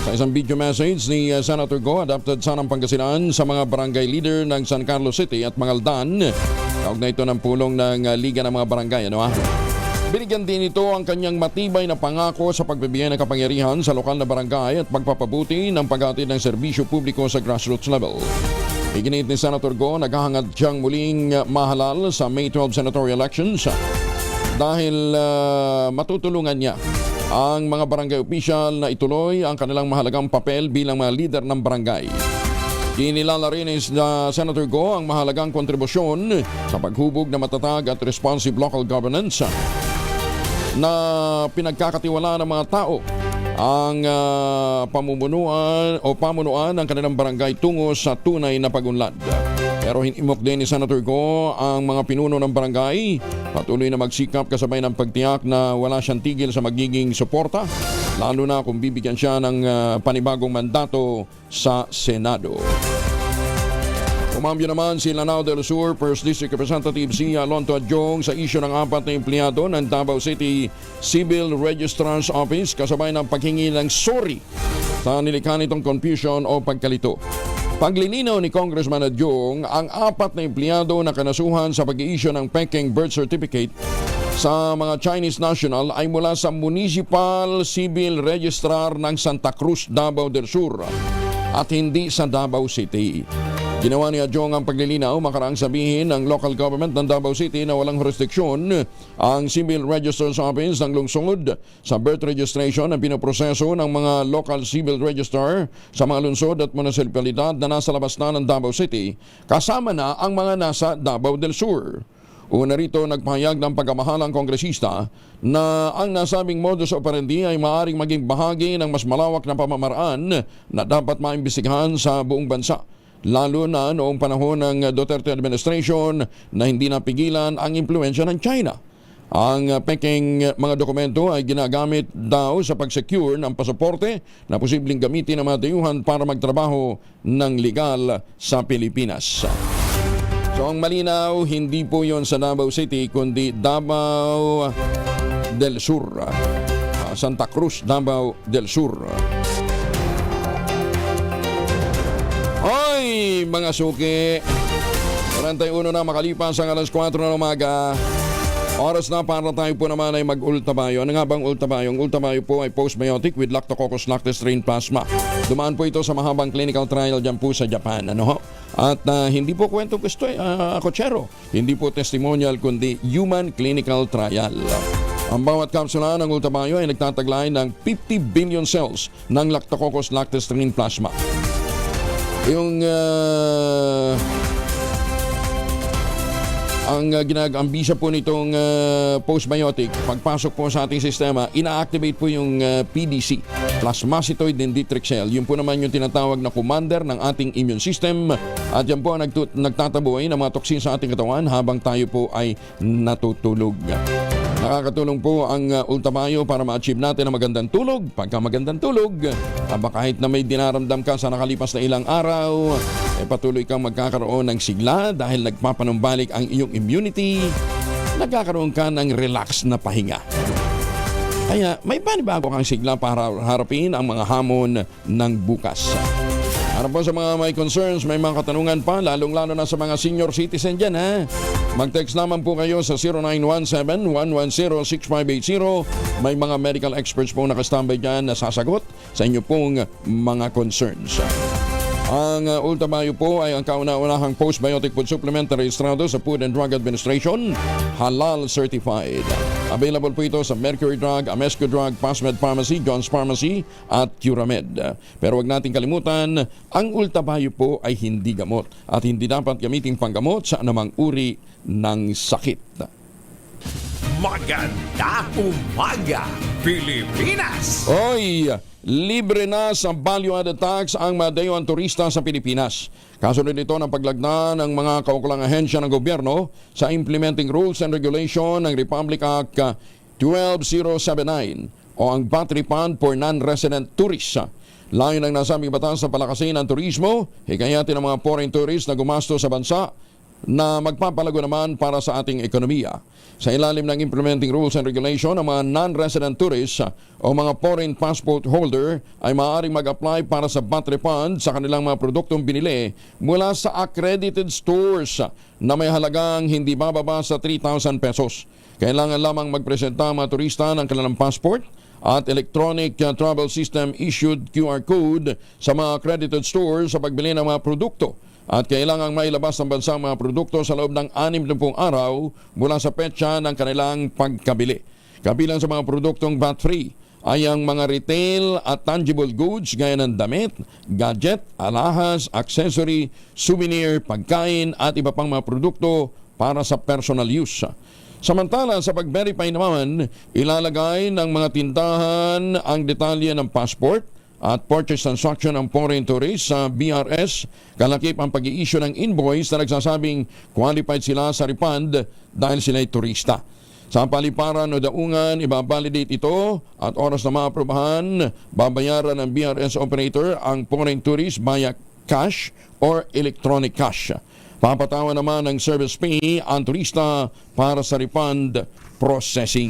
Sa isang video message ni Senator Go, adapted sa ng Pangasinan sa mga barangay leader ng San Carlos City at Mangaldan, Kaugnay ito ng pulong ng Liga ng mga Barangay. Binigyan din ito ang kanyang matibay na pangako sa pagbibigay ng kapangyarihan sa lokal na barangay at pagpapabuti ng paghatid ng serbisyo publiko sa grassroots level. Iginit ni Senator Go, naghahangad siyang muling mahalal sa May 12 senatorial elections dahil matutulungan niya ang mga barangay official na ituloy ang kanilang mahalagang papel bilang mga leader ng barangay. Kinilala rin ni Senator Go ang mahalagang kontribusyon sa paghubog na matatag at responsive local governance na pinagkakatiwalaan ng mga tao ang pamunuan ng kanilang barangay tungo sa tunay na pagunlad. Pero hinimok din ni Senator Go ang mga pinuno ng barangay patuloy na magsikap kasabay ng pagtiyak na wala siyang tigil sa magiging suporta, lalo na kung bibigyan siya ng panibagong mandato sa Senado. Umambyo naman si Lanao del Sur First District Representative si Alonto Adjong sa isyu ng 4 na empleyado ng Davao City Civil Registrar's Office kasabay ng paghingi ng sorry sa nilikha nitong confusion o pagkalito. Paglilinaw ni Congressman Adjong, ang 4 na empleyado na kanasuhan sa pag-i-issue ng Peking birth certificate sa mga Chinese national ay mula sa Municipal Civil Registrar ng Santa Cruz, Davao del Sur at hindi sa Davao City. Ginawa ni Adjong ang paglilinaw makaraang sabihin ng local government ng Davao City na walang jurisdiksyon ang Civil Registrar's Office ng lungsod sa birth registration na pinoproseso ng mga local civil register sa mga lungsod at munisipalidad na nasa labas na ng Davao City, kasama na ang mga nasa Davao del Sur. Una rito, nagpahayag ng pagkamahalang kongresista na ang nasabing modus operandi ay maaaring maging bahagi ng mas malawak na pamamaraan na dapat maimbestigahan sa buong bansa, lalo na noong panahon ng Duterte administration na hindi napigilan ang impluensya ng China. Ang Peking mga dokumento ay ginagamit daw sa pag-secure ng pasaporte na posibleng gamitin ng mga dayuhan para magtrabaho ng legal sa Pilipinas. So ang malinaw, hindi po yon sa Davao City kundi Davao del Sur, Santa Cruz, Davao del Sur. Oy, mga suki, 41 na makalipas ang alas 4 ng umaga. Oras na para tayo po naman ay mag-ultabayo. Ano nga bang ultabayo? Ang ultabayo po ay postbiotic with Lactococcus lactis strain plasma. Dumaan po ito sa mahabang clinical trial dyan po sa Japan. At hindi po kwentong gusto kotsero. Hindi po testimonial kundi human clinical trial. Ang bawat kapsula ng ultabayo ay nagtataglay ng 50 billion cells ng Lactococcus lactis strain plasma. Yung ang ginag-ambisya po nitong postbiotic, pagpasok po sa ating sistema, ina-activate po yung PDC, plasmacytoid dendritic cell. Yun po naman yung tinatawag na commander ng ating immune system at yan po ang nagtataboy ng mga toksin sa ating katawan habang tayo po ay natutulog. Nakakatulong po ang ultabayo para ma-achieve natin ang magandang tulog. Pagka magandang tulog, kahit na may dinaramdam ka sa nakalipas na ilang araw, patuloy kang magkakaroon ng sigla dahil nagpapanumbalik ang iyong immunity, nagkakaroon ka ng relax na pahinga. Kaya may panibago kang sigla para harapin ang mga hamon ng bukas. Para po sa mga may concerns, may mga katanungan pa, lalong-lalo na sa mga senior citizen dyan, ha? Mag-text naman po kayo sa 0917-110-6580. May mga medical experts po nakastambay dyan na sasagot sa inyo pong mga concerns. Ang ultabayo po ay ang kauna-unahang postbiotic food supplement na rehistrado sa Food and Drug Administration, halal certified. Available po ito sa Mercury Drug, Amesco Drug, Pasmed Pharmacy, John's Pharmacy at Curamed. Pero wag nating kalimutan, ang ultabayo po ay hindi gamot at hindi dapat gamitin panggamot sa anumang uri ng sakit.
Maganda umaga, Pilipinas!
Oy! Libre na sa value-added tax ang madayuang turista sa Pilipinas. Kasunod nito ng paglagda ng mga kaukulang ahensya ng gobyerno sa Implementing Rules and Regulation ng Republic Act 12079 o ang VAT Refund for Non-Resident Tourists. Layo ng nasabing batas sa palakasin ng turismo, hikayatin ng mga foreign tourists na gumasto sa bansa na magpapalago naman para sa ating ekonomiya. Sa ilalim ng implementing rules and regulation, ang mga non-resident tourists o mga foreign passport holder ay maaaring mag-apply para sa VAT refund sa kanilang mga produktong binili mula sa accredited stores na may halagang hindi bababa sa 3,000 pesos. Kailangan lamang magpresenta ang mga turista ng kanilang passport at electronic travel system issued QR code sa mga accredited stores sa pagbili ng mga produkto. At kailangang mailabas ng bansa ang mga produkto sa loob ng 60 araw mula sa petsa ng kanilang pagkabili. Kabilang sa mga produktong VAT-free ay ang mga retail at tangible goods gaya ng damit, gadget, alahas, accessory, souvenir, pagkain at iba pang mga produkto para sa personal use. Samantala, sa pag-verify naman, ilalagay ng mga tindahan ang detalye ng passport at purchase transaction ng foreign tourists sa BRS, kalakip ang pag-i-issue ng invoice na nagsasabing qualified sila sa refund dahil sila ay turista. Sa paliparan o daungan, ibabalidate ito at oras na maaprobahan, babayaran ng BRS operator ang foreign tourist via cash or electronic cash. Papatawa naman ng service fee ang turista para sa refund processing.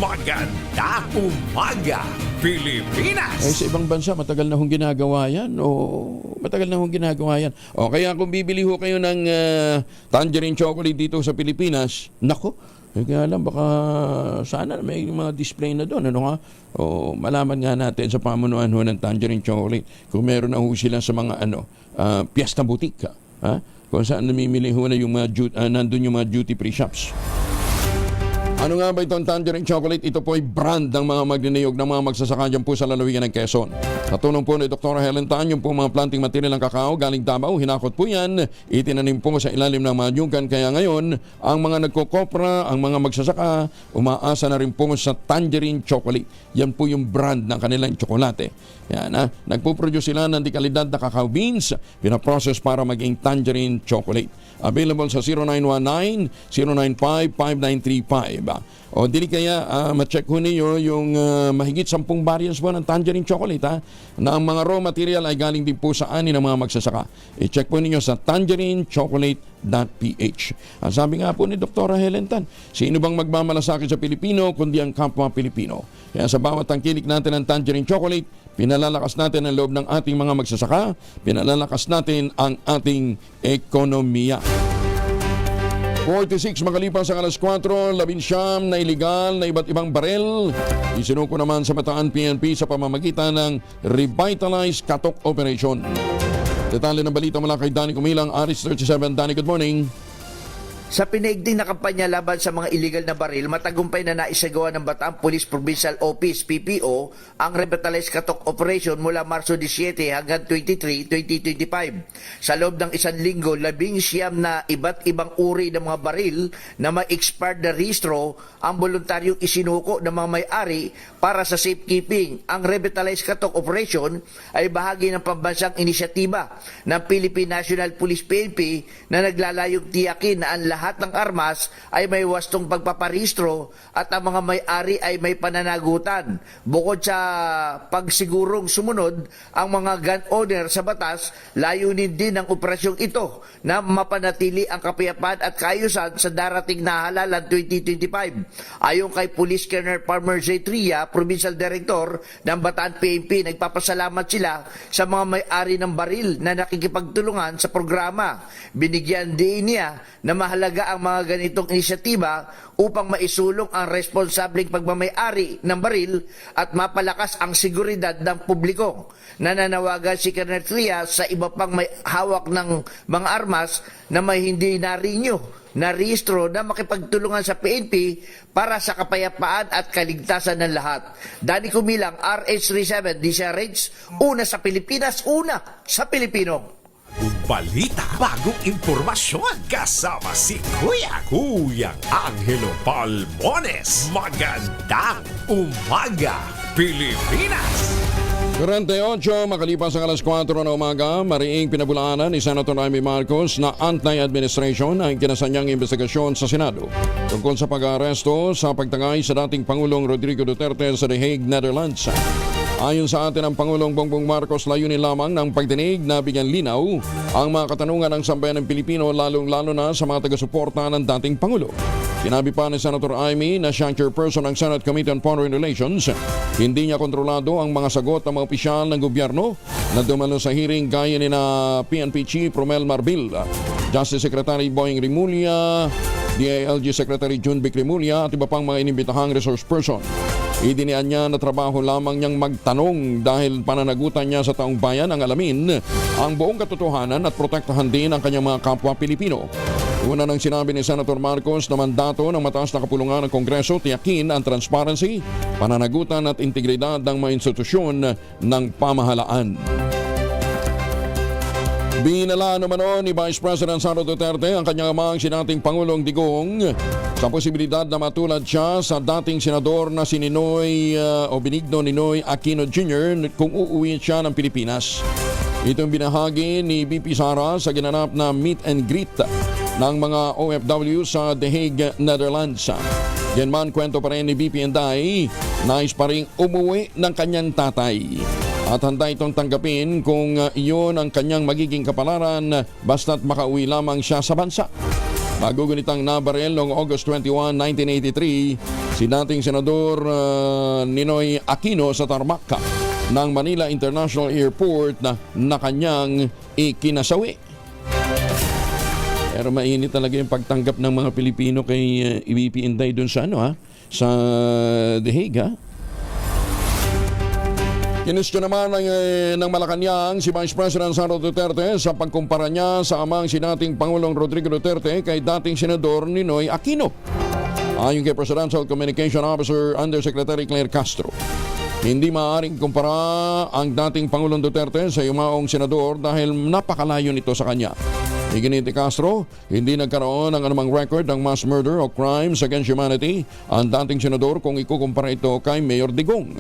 Magandang umaga, Pilipinas!
Sa ibang bansa, matagal na hong ginagawa yan. O kaya kung bibili ho kayo ng tangerine chocolate dito sa Pilipinas, nako, kaya alam, baka sana may mga display na doon. Malaman nga natin sa pamunuan ho ng tangerine chocolate kung meron na ho sila sa mga piyesta boutique. Kung saan namimili ho na yung nandun yung mga duty free shops. Ano nga ba itong tangerine chocolate? Ito po ay brand ng mga magniniyog ng mga magsasaka dyan po sa lalawigan ng Quezon. Sa tulong po ni Dr. Helen Tan, yung po mga planting material ng kakao galing Davao, hinakot po yan, itinanim po sa ilalim ng mga nyugan. Kaya ngayon, ang mga nagkokopra, ang mga magsasaka, umaasa na rin po sa tangerine chocolate. Yan po yung brand ng kanilang tsokolate. Yan, nagpo-produce sila ng dekalidad na cacao beans, pinaprocess para maging tangerine chocolate. Available sa 0919-095-5935. O dili kaya ma-check ho ninyo yung mahigit 10 variants po ng tangerine chocolate na ang mga raw material ay galing din po sa ani ng mga magsasaka. I-check po ninyo sa tangerinechocolate.ph. Ang sabi nga po ni Dr. Helen Tan, sino bang magmamalasakit sa Pilipino kundi ang kapwa Pilipino? Kaya sa bawat tangkilik natin ng tangerine chocolate, pinalalakas natin ang loob ng ating mga magsasaka, pinalalakas natin ang ating ekonomiya. 46 makalipas ang alas 4, 19 na iligal na iba't ibang barel. Isinuko naman sa Bataan PNP sa pamamagitan ng Revitalize Katok Operation. Detalye ng balita mula kay Danny Kumilang, Aris 37. Danny, good morning.
Sa pinaigting na kampanya laban sa mga illegal na baril, matagumpay na naisagawa ng Bataan Police Provincial Office, PPO, ang Revitalize Katok Operation mula Marso 17 hanggang 23, 2025. Sa loob ng isang linggo, 19 na iba't ibang uri ng mga baril na may expired na rehistro ang voluntaryong isinuko ng mga may-ari para sa safekeeping. Ang Revitalize Katok Operation ay bahagi ng pambansang inisyatiba ng Philippine National Police PNP na naglalayong tiyakin na ang lahat ng armas ay may wastong pagpaparehistro at ang mga may-ari ay may pananagutan. Bukod sa pagsigurong sumunod ang mga gun owner sa batas, layunin din ng operasyong ito na mapanatili ang kapayapaan at kaayusan sa darating na halalan 2025. Ayon kay Police Colonel Palmer J. Tria, Provincial Director ng Bataan PNP, nagpapasalamat sila sa mga may-ari ng baril na nakikipagtulungan sa programa. Binigyan din niya na mahalaga ang mga ganitong inisyatiba upang maisulong ang responsableng pagmamay-ari ng baril at mapalakas ang seguridad ng publiko. Nananawagan si Colonel Tria sa iba pang may hawak ng mga armas na may hindi na rehistro na makipagtulungan sa PNP para sa kapayapaan at kaligtasan ng lahat. Danny Kumilang, RH37, DCRH, una sa Pilipinas, una sa Pilipino.
Balita, bagong impormasyon, kasama si Kuyang Angelo Palmones. Magandang umaga, Pilipinas!
48 makalipas ang alas 4 na umaga, mariing pinabulaanan ni Senator Amy Marcos na anti-administration ang kinasanyang investigasyon sa Senado tungkol sa pag-aresto sa pagtangay sa dating Pangulong Rodrigo Duterte sa The Hague, Netherlands. Ayon sa atin ang Pangulong Bongbong Marcos, layunin lamang ng pagdinig na bigyan linaw ang mga katanungan ng sambayan ng Pilipino, lalong-lalo na sa mga taga-suporta ng dating Pangulo. Sinabi pa ni Senator Amy na siyang chairperson ng Senate Committee on Foreign Relations, hindi niya kontrolado ang mga sagot ng mga opisyal ng gobyerno na dumalo sa hearing gaya ni na PNP Chief Romel Marbil, Justice Secretary Boying Rimulya, DILG Secretary June Vic Rimulya at iba pang mga inimbitahang resource person. Idinian niya na trabaho lamang niyang magtanong dahil pananagutan niya sa taong bayan ang alamin ang buong katotohanan at protektahan din ang kanyang mga kapwa Pilipino. Una nang sinabi ni Senator Marcos na mandato ng mataas na kapulungan ng Kongreso tiyakin ang transparency, pananagutan at integridad ng mga institusyon ng pamahalaan. Binala naman ni Vice President Sara Duterte ang kanyang amang sinating Pangulong Digong sa posibilidad na matulad siya sa dating senador na si Benigno Ninoy Aquino Jr. kung uuwi siya ng Pilipinas. Itong binahagi ni BP Sara sa ginanap na meet and greet ng mga OFW sa The Hague, Netherlands. Yan man, kwento pa rin ni BP Inday, nais pa rin umuwi ng kanyang tatay. At handa itong tanggapin kung iyon ang kanyang magiging kapalaran basta't makauwi lamang siya sa bansa. Bago ganitang nabaril noong August 21, 1983, si dating Senador Ninoy Aquino sa tarmac ng Manila International Airport na kanyang ikinasawi. Pero mainit talaga yung pagtanggap ng mga Pilipino kay VP Inday dun sa sa The Hague. Kinestyo naman ng Malacanang si Vice President Sara Duterte sa pagkumpara niya sa amang sinating Pangulong Rodrigo Duterte kay dating Senador Ninoy Aquino. Ayon kay Presidential Communication Officer Undersecretary Claire Castro, hindi maaaring kumpara ang dating Pangulong Duterte sa yumaong senador dahil napakalayo nito sa kanya. Iginit ni Castro, hindi nagkaroon ng anumang record ng mass murder o crimes against humanity ang dating senador kung ikukumpara ito kay Mayor Digong.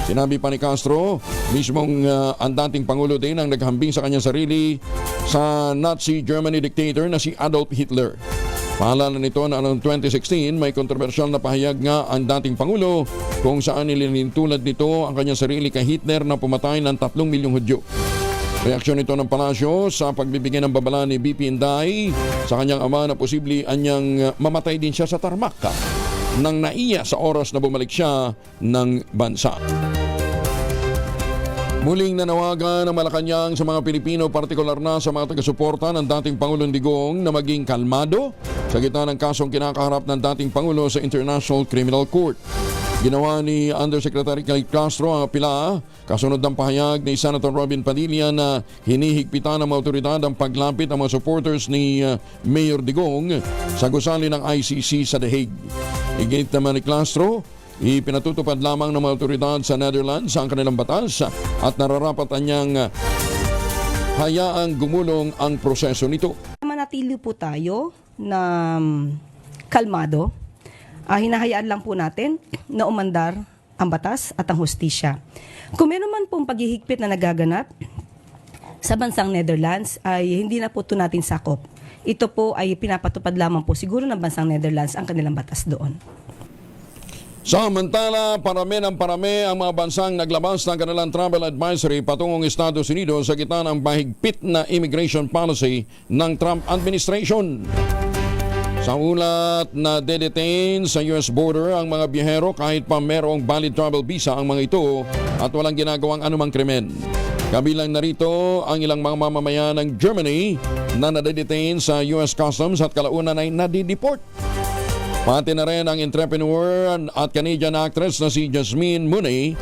Sinabi pa ni Castro, mismong ang dating Pangulo din ang naghambing sa kanyang sarili sa Nazi Germany dictator na si Adolf Hitler. Paalala nito na noong 2016 may kontrobersyal na pahayag nga ang dating Pangulo kung saan nilinintulad nito ang kanyang sarili kay Hitler na pumatay ng 3 milyong Hudyo. Reaksyon ito ng palasyo sa pagbibigay ng babala ni BP Inday sa kanyang ama na posibleng anyang mamatay din siya sa tarmac nang naiya sa oras na bumalik siya ng bansa. Muling nanawagan ng Malacanang sa mga Pilipino, partikular na sa mga taga-suporta ng dating Pangulong Digong na maging kalmado sa gitna ng kasong kinakaharap ng dating Pangulo sa International Criminal Court. Ginawa ni Undersecretary Claire Castro ang apela kasunod ng pahayag ni Senator Robin Padilla na hinihigpitan ng mga otoridad ang paglapit ng mga supporters ni Mayor Digong sa gusali ng ICC sa The Hague. Iginit naman ni Castro, ipinatutupad lamang ng mga otoridad sa Netherlands ang kanilang batas at nararapat niyang hayaang gumulong ang proseso nito.
Manatili po tayo na kalmado. Hinahayaan lang po natin na umandar ang batas at ang hustisya. Kung meron man pong paghihigpit na nagaganap sa bansang Netherlands ay hindi na po ito natin sakop. Ito po ay pinapatupad lamang po siguro ng bansang Netherlands ang kanilang batas doon.
Samantala, parami ang mga bansang naglabas ng kanilang travel advisory patungong Estados Unidos sa gitna ng mahigpit na immigration policy ng Trump administration. Sa ulat na dedetain sa US border ang mga biyahero kahit pa merong valid travel visa ang mga ito at walang ginagawang anumang krimen. Kabilang narito ang ilang mga mamamayan ng Germany na nadedetain sa US Customs at kalaunan ay nadideport. Pati na rin ang entrepreneur at Canadian actress na si Jasmine Mooney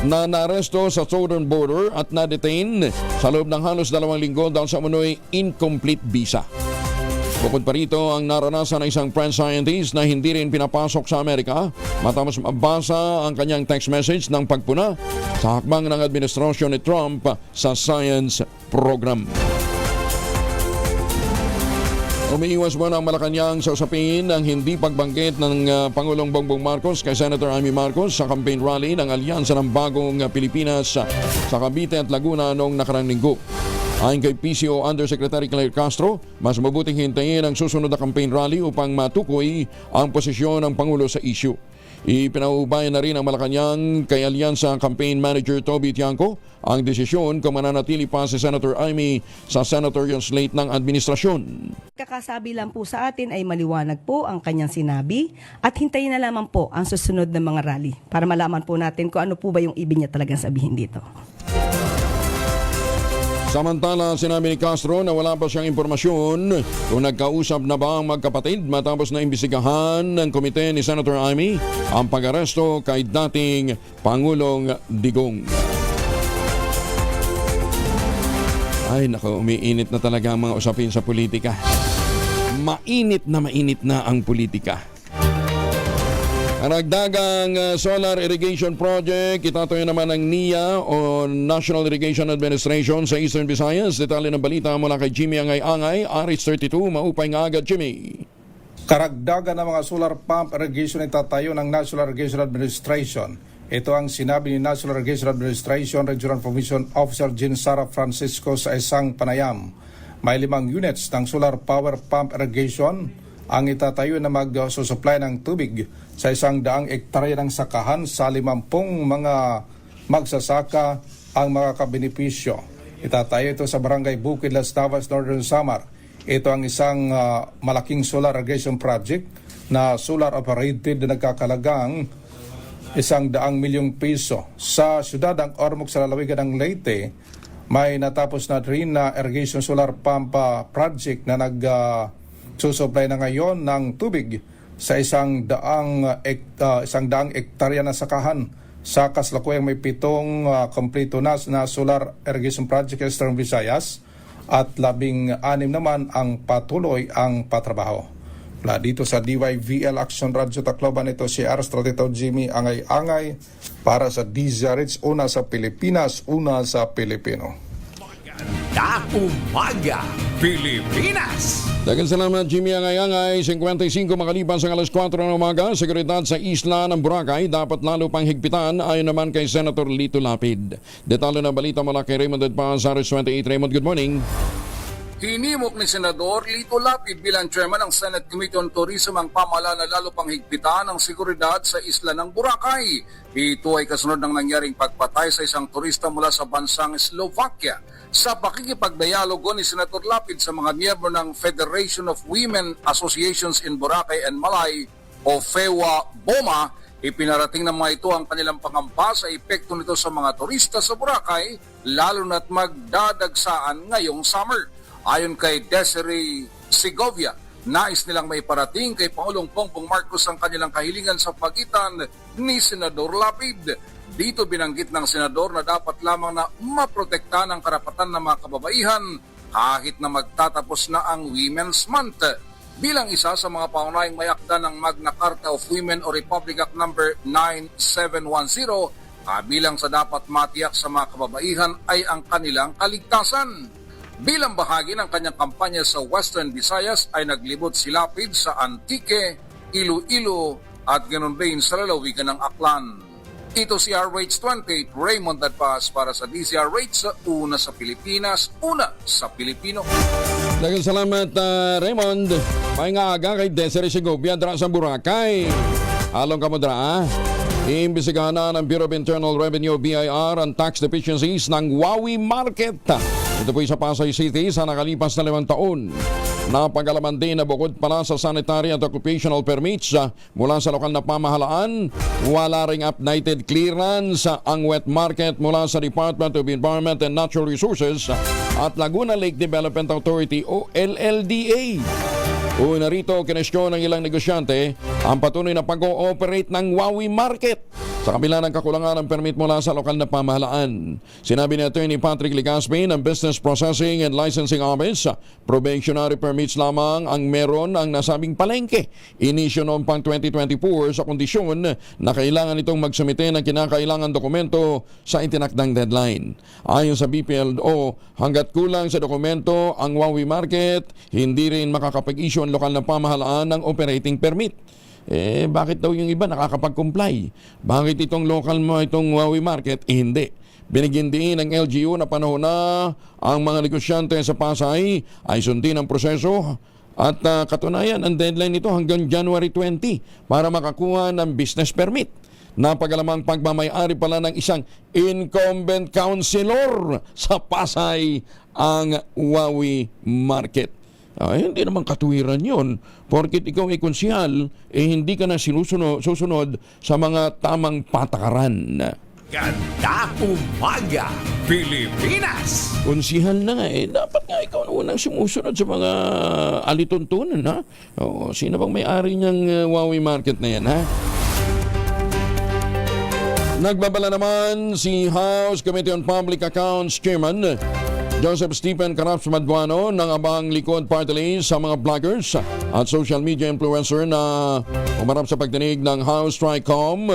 na naaresto sa southern border at na-detain sa loob ng halos 2 linggo dahil sa umano'y incomplete visa. Bukod pa rito ang naranasan ng isang French scientist na hindi rin pinapasok sa Amerika matapos mabasa ang kanyang text message ng pagpuna sa hakbang ng administrasyon ni Trump sa science program. Umiiwas muna ang Malacanang sa usapin ang hindi pagbanggit ng Pangulong Bongbong Marcos kay Senator Amy Marcos sa campaign rally ng Alyansa ng Bagong Pilipinas sa Cavite at Laguna noong nakarang linggo. Ayon kay PCO Undersecretary Claire Castro, mas mabuting hintayin ang susunod na campaign rally upang matukoy ang posisyon ng Pangulo sa issue. Ipinaubaya na rin ng Malacanang kay Alyansa Campaign Manager Toby Tiangco ang desisyon kung mananatili pa si Senator Amy sa senatorial slate ng administrasyon.
Kakasabi lang po sa atin ay maliwanag po ang kanyang sinabi at hintayin na lamang po ang susunod na mga rally para malaman po natin kung ano po ba yung ibig niya talagang sabihin dito.
Samantala, sinabi ni Castro na wala pa siyang impormasyon kung nagkausap na ba ang magkapatid matapos na imbestigahan ng komite ni Senator Amy ang pag-aresto kay dating Pangulong Digong. Ay nako, umiinit na talaga ang mga usapin sa politika. Mainit na ang politika. Ang nagdagang solar irrigation project, itatayo naman ng NIA o National Irrigation Administration sa Eastern Visayas. Detalye ng balita mula kay Jimmy Angay-Angay, RH32, maupay nga agad Jimmy.
Karagdagan ng mga solar pump irrigation itatayo ng National Irrigation Administration. Ito ang sinabi ni National Irrigation Administration Regional Provision Officer Jean Sara Francisco sa isang panayam. May 5 units ng solar power pump irrigation ang itatayo na mag-susupply ng tubig sa 100 hektarya ng sakahan sa 50 mga magsasaka ang mga kabenepisyo. Itatayo ito sa Barangay Bukid, Las Navas, Northern Samar. Ito ang isang malaking solar irrigation project na solar operated na nagkakalagang 100 milyong piso. Sa siyudad ng Ormoc sa lalawigan ng Leyte, may natapos na rin na irrigation solar pump project na nagsusupply na ngayon ng tubig sa 100 hektarya na sakahan. Sa kasalukuyang may 7 kompleto na solar irrigation project sa Eastern Visayas at 16 naman ang patuloy ang patrabaho. Mula dito sa DYVL Action Radio Tacloban, ito si RH32 Jimmy Angay-Angay para sa DZRH, una sa Pilipinas, una sa Pilipino.
Maganda umaga, Pilipinas!
Daghang salamat Jimmy Angay-Angay. 55 makalipas ang alas 4 ng umaga, seguridad sa isla ng Boracay dapat lalo pang higpitan ayon naman kay Senator Lito Lapid. Detalye ng balita mula kay Raymond Edpaz, RH28. Raymond, good morning.
Hinimok ni Senador Lito Lapid bilang chairman ng Senate Committee on Tourism ang pamahalaan na lalo pang higpitan ang seguridad sa isla ng Boracay. Ito ay kasunod ng nangyaring pagpatay sa isang turista mula sa bansang Slovakia. Sa pakikipagdialogo ni Senator Lapid sa mga miyembro ng Federation of Women Associations in Boracay and Malay o FEWA-BOMA, ipinarating ng mga ito ang kanilang pangamba sa epekto nito sa mga turista sa Boracay, lalo na't magdadagsaan ngayong summer. Ayon kay Desiree Segovia, nais nilang maiparating kay Pangulong Bongbong Marcos ang kanilang kahilingan sa pagitan ni Senador Lapid. Dito binanggit ng senador na dapat lamang na maprotektahan ang karapatan ng mga kababaihan kahit na magtatapos na ang Women's Month. Bilang isa sa mga paunahing may akda ng Magna Carta of Women o Republic Act No. 9710, kabilang sa dapat matiyak sa mga kababaihan ay ang kanilang kaligtasan. Bilang bahagi ng kanyang kampanya sa Western Visayas ay naglibot si Lapid sa Antique, Iloilo at ganoon din sa lalawigan ng Aklan. Ito si RH28, Raymond Adpaz para sa DZRH, una sa Pilipinas, una sa Pilipino.
Daghang salamat Raymond. May nga aga kay Desiree Segovia dra sa Boracay. Along ka mo dra. Iimbestigahan na ng Bureau of Internal Revenue BIR ang tax deficiencies ng Wawi Market. Ito po sa Pasay City sa nakalipas na 5 taon. Napagalaman din na bukod pala sa sanitary at occupational permits mula sa lokal na pamahalaan, wala ring updated clearance ang wet market mula sa Department of Environment and Natural Resources at Laguna Lake Development Authority o LLDA. Una rito, kinestyon ng ilang negosyante ang patuloy na pag-ooperate ng Wawi Market sa kabila ng kakulangan ng permit mula sa lokal na pamahalaan. Sinabi ni Attorney Patrick Ligaspi ng Business Processing and Licensing Office, probationary permits lamang ang meron ang nasabing palengke. Inisyo noong pang 2024 sa kondisyon na kailangan itong magsumite ng kinakailangan dokumento sa itinakdang deadline. Ayon sa BPLO, hanggat kulang sa dokumento ang Wawi Market, hindi rin makakapag-issue ang lokal na pamahalaan ng operating permit. Bakit daw yung iba nakakapag-comply? Bakit itong local mo, itong Wawi Market? Hindi. Binigyan din ng LGU na panahon na ang mga negosyante sa Pasay ay sundin ang proseso At katunayan, ang deadline nito hanggang January 20 para makakuha ng business permit. Napagalamang pagmamayari pala ng isang incumbent councilor sa Pasay ang Wawi Market. Hindi naman katuwiran yun. Porkit ikaw ay konsihal, hindi ka na susunod sa mga tamang patakaran.
Ganda umaga, Pilipinas!
Konsihal na nga dapat nga ikaw na unang sumusunod sa mga alituntunan, ha? Sino bang may-ari niyang Wawi Market na yan, ha? Nagbabala naman si House Committee on Public Accounts Chairman Joseph Stephen Caraps Maduano ng Abang Likod Party List sa mga vloggers at social media influencer na umarap sa pagdinig ng House Tricom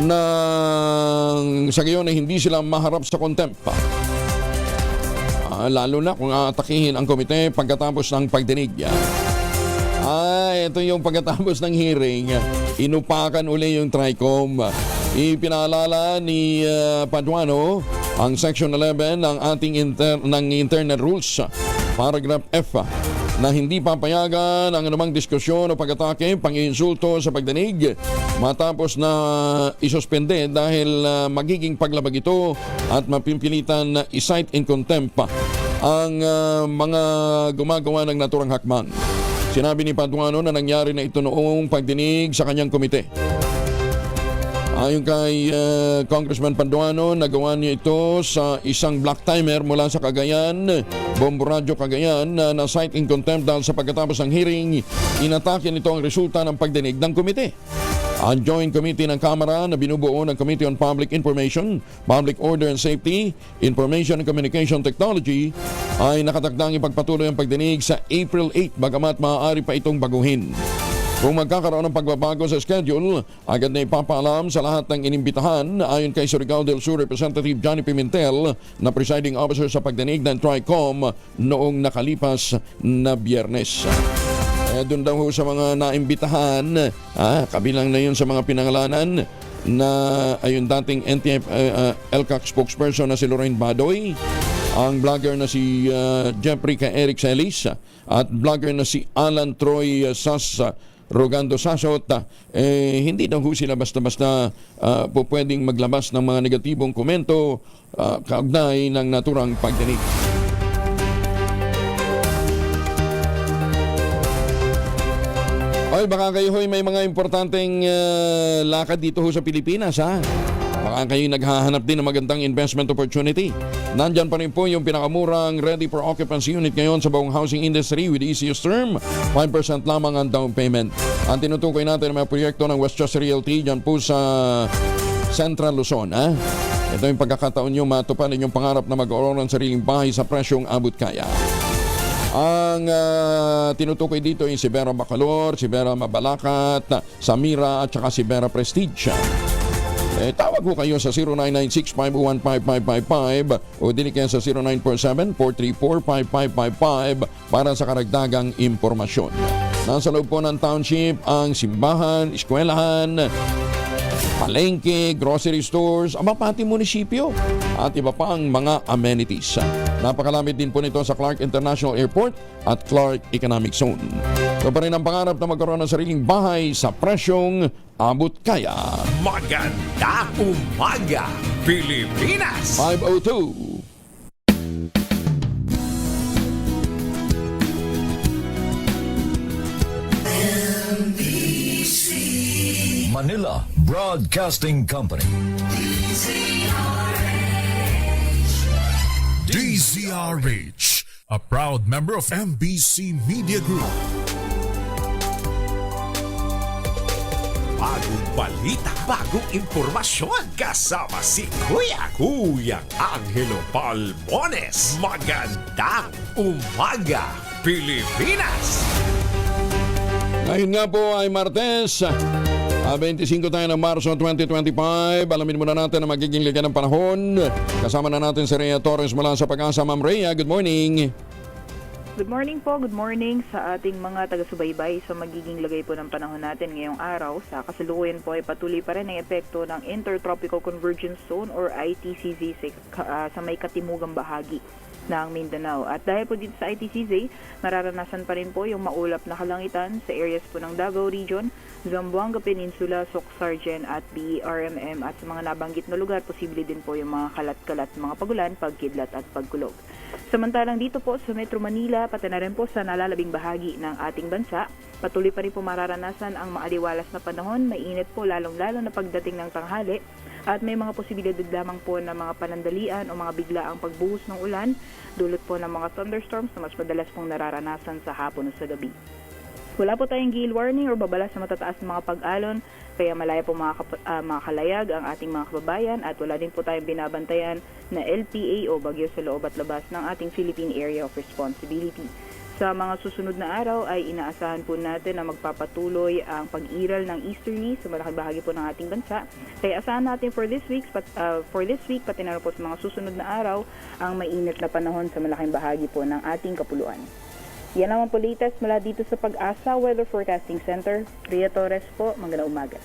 nang sa gayon ay hindi sila maharap sa contempt. Lalo na kung atakihin ang komite pagkatapos ng pagdinig. Ito yung pagkatapos ng hearing, inupakan uli yung Tricom. Ipinaalala ni Paduano ang Section 11 ng ating Internal Rules, Paragraph F, na hindi papayagan ang anumang diskusyon o pag-atake, pang-insulto sa pagdinig matapos na isuspende dahil magiging paglabag ito at mapipilitan na i-cite in contempt ang mga gumagawa ng naturang hakbang. Sinabi ni Paduano na nangyari na ito noong pagdinig sa kanyang komite. Ayon kay Congressman Paduano, nagawa niya ito sa isang black timer mula sa Cagayan, Bombo Radio Cagayan, na cite in contempt dahil sa pagkatapos ng hearing, inatake nito ang resulta ng pagdinig ng komite. Ang Joint Committee ng Kamara na binubuo ng Committee on Public Information, Public Order and Safety, Information and Communication Technology ay nakatakdang ipagpatuloy ang pagdinig sa April 8 bagamat maaari pa itong baguhin. Kung magkakaroon ng pagbabago sa schedule, agad na ipapaalam sa lahat ng inimbitahan ayon kay Surigao del Sur Representative Johnny Pimentel na presiding officer sa pagdinig ng Tricom noong nakalipas na Biyernes. Doon daw sa mga naimbitahan, kabilang na yun sa mga pinangalanan na ayun dating NTF LCAC spokesperson na si Lorraine Badoy, ang vlogger na si Jeffrey K. Eric Celis at vlogger na si Alan Troy Rogando Sasot. Hindi daw sila basta-basta pwedeng maglabas ng mga negatibong komento kaugnay ng naturang pagdinig. Ay, baka kayo may mga importanteng lakad dito sa Pilipinas, ha? Baka kayo naghahanap din ng magandang investment opportunity. Nandyan pa rin po yung pinakamurang ready for occupancy unit ngayon sa buong housing industry with the easiest term, 5% lamang ang down payment. Ang tinutukoy natin ang mga proyekto ng Westchester Realty dyan po sa Central Luzon, ha? Ito yung pagkakataon nyo matupad ninyong pangarap na mag-aaral ng sariling bahay sa presyong abot kaya. Ang tinutukoy dito ay si Vera Bacolor, si Vera Mabalacat, Samira at saka si Vera Prestige. Tawag ko kayo sa 0996-501-5555 o dili kayo sa 0947-434-5555 para sa karagdagang impormasyon. Nasa loob po ng township ang simbahan, eskwelahan, palengke, grocery stores, pati munisipyo at iba pang mga amenities. Napakalamit din po nito sa Clark International Airport at Clark Economic Zone. Ito pa rin ang pangarap na magkaroon ng sariling bahay sa presyong abot kaya.
Maganda umaga, Pilipinas!
502.
Manila Broadcasting Company.
DZRH, a proud member of MBC Media Group.
Bagong balita, bagong impormasyon. Kasama si Kuyang Angelo Palmones. Magandang umaga, Pilipinas!
Ngayon nga po ay Martes, 25 tayo ng Marso 2025. Alamin muna natin ang magiging liga ng panahon. Kasama na natin si Rhea Torres mula sa Pag-asa. Ma'am Rhea, good morning.
Good morning po, good morning sa ating mga taga-subaybay sa magiging lagay po ng panahon natin ngayong araw. Sa kasalukuyan po ay patuloy pa rin ang epekto ng Intertropical Convergence Zone or ITCZ sa may katimugang bahagi ng Mindanao. At dahil po dito sa ITCZ, mararanasan pa rin po yung maulap na kalangitan sa areas po ng Davao Region, Zamboanga Peninsula, Soc-Sargen at BRMM, at sa mga nabanggit na lugar, posible din po yung mga kalat-kalat mga pagulan, pagkidlat at pagkulog. Samantalang dito po sa Metro Manila, pati na rin po sa nalalabing bahagi ng ating bansa, patuloy pa rin po mararanasan ang maaliwalas na panahon, mainit po lalong-lalo na pagdating ng tanghali, at may mga posibilidad lamang po na mga panandalian o mga biglaang pagbuhos ng ulan, dulot po ng mga thunderstorms na mas madalas pong nararanasan sa hapon o sa gabi. Wala po tayong gale warning o babala sa matataas na mga pag-alon, kaya malaya po mga kalayag ang ating mga kababayan, at wala din po tayong binabantayan na LPA o bagyo sa loob at labas ng ating Philippine Area of Responsibility. Sa mga susunod na araw ay inaasahan po natin na magpapatuloy ang pag-iral ng easterly sa malaking bahagi po ng ating bansa. Kaya asahan natin for this week pati na po sa mga susunod na araw ang mainit na panahon sa malaking bahagi po ng ating kapuluan. Yan naman po latest mula dito sa Pag-asa Weather Forecasting Center. Rhea Torres po, magandang umaga.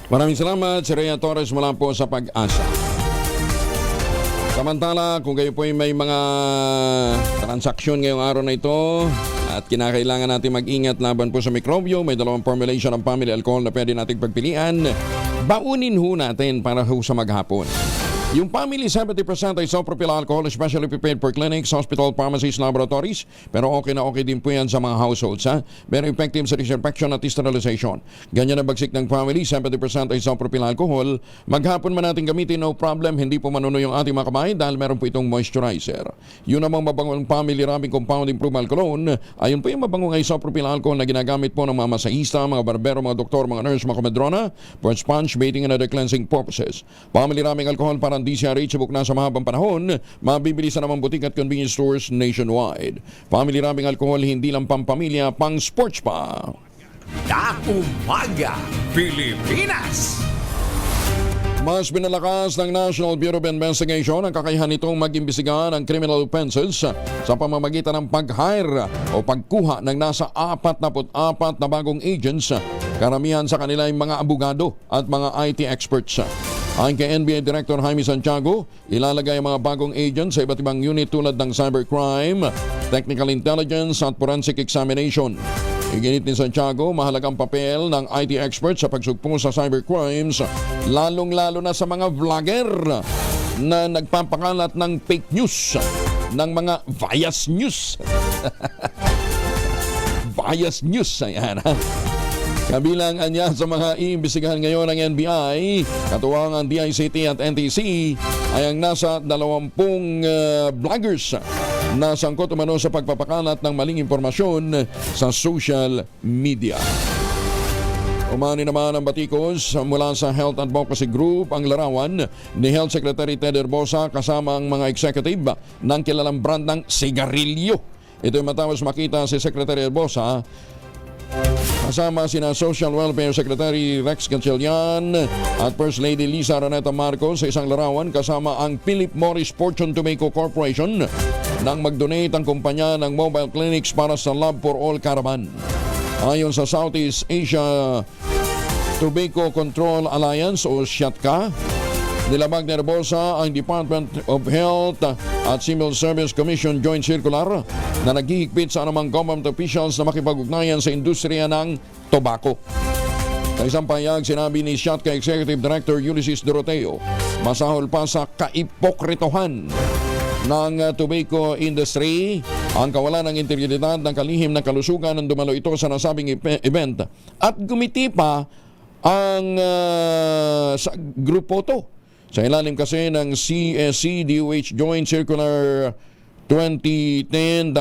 Maraming salamat si Rhea Torres mula po sa Pag-asa. Samantala, kung kayo po ay may mga transaksyon ngayong araw na ito at kinakailangan natin mag-ingat laban po sa mikrobyo, may dalawang formulation ng family alcohol na pwede nating pagpilian, baunin ho natin para ho sa maghapon. Yung family 70% ay isopropyl alcohol, especially prepared for clinics, hospital, pharmacies, laboratories. Pero okay na okay din po yan sa mga households. Very effective sa disinfection at sterilization. Ganyan ang bagsik ng family, 70% ay isopropyl alcohol. Maghapon man natin gamitin, no problem. Hindi po manuno yung ating mga kamay dahil meron po itong moisturizer. Yun namang mabangong family rubbing compound improvement cologne. Ayun po yung mabangong isopropyl alcohol na ginagamit po ng mga masahista, mga barbero, mga doktor, mga nurse, mga komedrona for sponge, bathing, and other cleansing purposes. Family rubbing alcohol para DCRH subok na sa mahabang panahon, mabibili sa namang butik at convenience stores nationwide. Family rubbing alcohol, hindi lang pampamilya, pang sports pa.
Umaga, Pilipinas!
Mas binalakas ng National Bureau of Investigation ang kakayahan nitong mag-imbestiga ng criminal offenses sa pamamagitan ng pag-hire o pagkuha ng nasa 44 na bagong agents, karamihan sa kanila ay mga abogado at mga IT experts. Ayon kay NBI Director Jaime Santiago, ilalagay ang mga bagong agents sa iba't ibang unit tulad ng cybercrime, technical intelligence at forensic examination. Iginit ni Santiago, mahalagang papel ng IT experts sa pagsugpo sa cybercrimes, lalong-lalo na sa mga vlogger na nagpapakalat ng fake news, ng mga bias news. Bias news, ayan ha. Kabilang anya sa mga iimbestigahan ngayon ng NBI, katuwang ang DICT at NTC, ay ang nasa 20 vloggers na sangkot umano sa pagpapakalat ng maling impormasyon sa social media. Umani naman ang batikos mula sa Health Advocacy Group ang larawan ni Health Secretary Ted Herbosa kasama ang mga executive ng kilalang brand ng sigarilyo. Ito ay matapos makita si Secretary Herbosa kasama sina Social Welfare Secretary Rex Gatchalian at First Lady Lisa Araneta Marcos sa isang larawan kasama ang Philip Morris Fortune Tobacco Corporation nang mag-donate ang kumpanya ng mobile clinics para sa Love for All Caravan. Ayon sa Southeast Asia Tobacco Control Alliance o SIATCA, nilabag ni Herbosa ang Department of Health at Civil Service Commission Joint Circular na naghihigpit sa anumang government officials na makipag-ugnayan sa industriya ng tobacco. Sa isang pahayag, sinabi ni SIATCA Executive Director Ulysses Doroteo, masahol pa sa kaipokritohan ng tobacco industry ang kawalan ng integridad ng kalihim ng kalusugan ng dumalo ito sa nasabing event at gumiti pa ang sa grupo to. Sa ilalim kasi ng CSC-DOH Joint Circular 2010-01,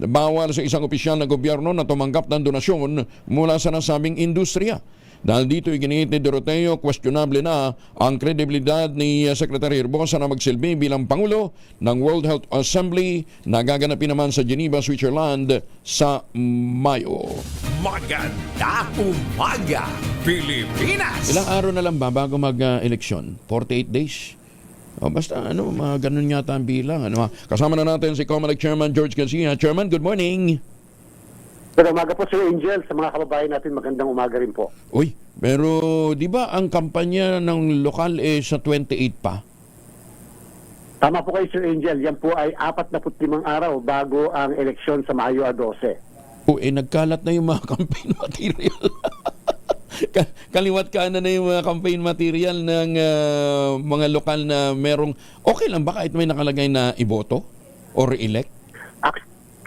bawal sa isang opisyal ng gobyerno na tumanggap ng donasyon mula sa nasabing industriya. Dahil dito iginiit ni Doroteo, questionable na ang kredibilidad ni Secretary Herbosa na magsilbi bilang Pangulo ng World Health Assembly na gaganapin naman sa Geneva, Switzerland sa Mayo.
Magandang umaga, Pilipinas!
Ilang araw na lang ba bago mag-eleksyon? 48 days? O basta mga ganun yata ang bilang. Kasama na natin si Comelec Chairman George Garcia. Chairman, good morning!
Good umaga po, Sir Angel. Sa mga kababayan natin, magandang umaga rin po.
Uy, pero di ba ang kampanya ng lokal sa 28 pa?
Tama po kayo, Sir Angel. Yan po ay 45 araw bago ang eleksyon sa Mayo 12.
Nagkalat na yung mga campaign material. Kaliwat kanan na yung mga campaign material ng mga lokal na merong, okay lang ba kahit may nakalagay na iboto or elect?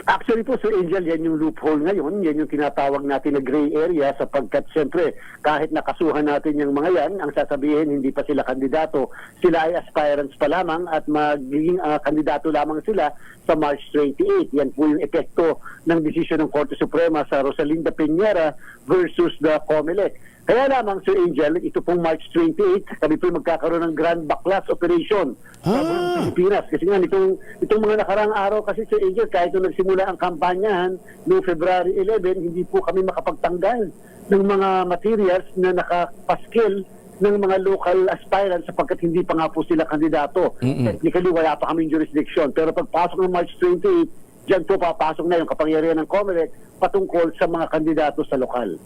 Actually po, Sir Angel, yan yung loophole ngayon. Yan yung tinatawag natin na gray area sapagkat siyempre kahit nakasuhan natin yung mga yan, ang sasabihin hindi pa sila kandidato. Sila ay aspirants pa lamang at magiging kandidato lamang sila sa March 28. Yan po yung epekto ng desisyon ng Korte Suprema sa Rosalinda Peñera versus the COMELEC. Kaya lamang, Sir Angel, ito pong March 28, kami po magkakaroon ng Grand Backlash Operation sa buong Pilipinas. Kasi nga, itong mga nakarang araw kasi, Sir Angel, kahit nung nagsimula ang kampanyahan noong February 11, hindi po kami makapagtanggal ng mga materials na nakapaskil ng mga local aspirants sapagkat hindi pa nga po sila kandidato. Technically, wala pa kaming jurisdiction. Pero pagpasok ng March 28, dyan po papasok na yung kapangyarihan ng COMELEC patungkol sa mga kandidato sa lokal.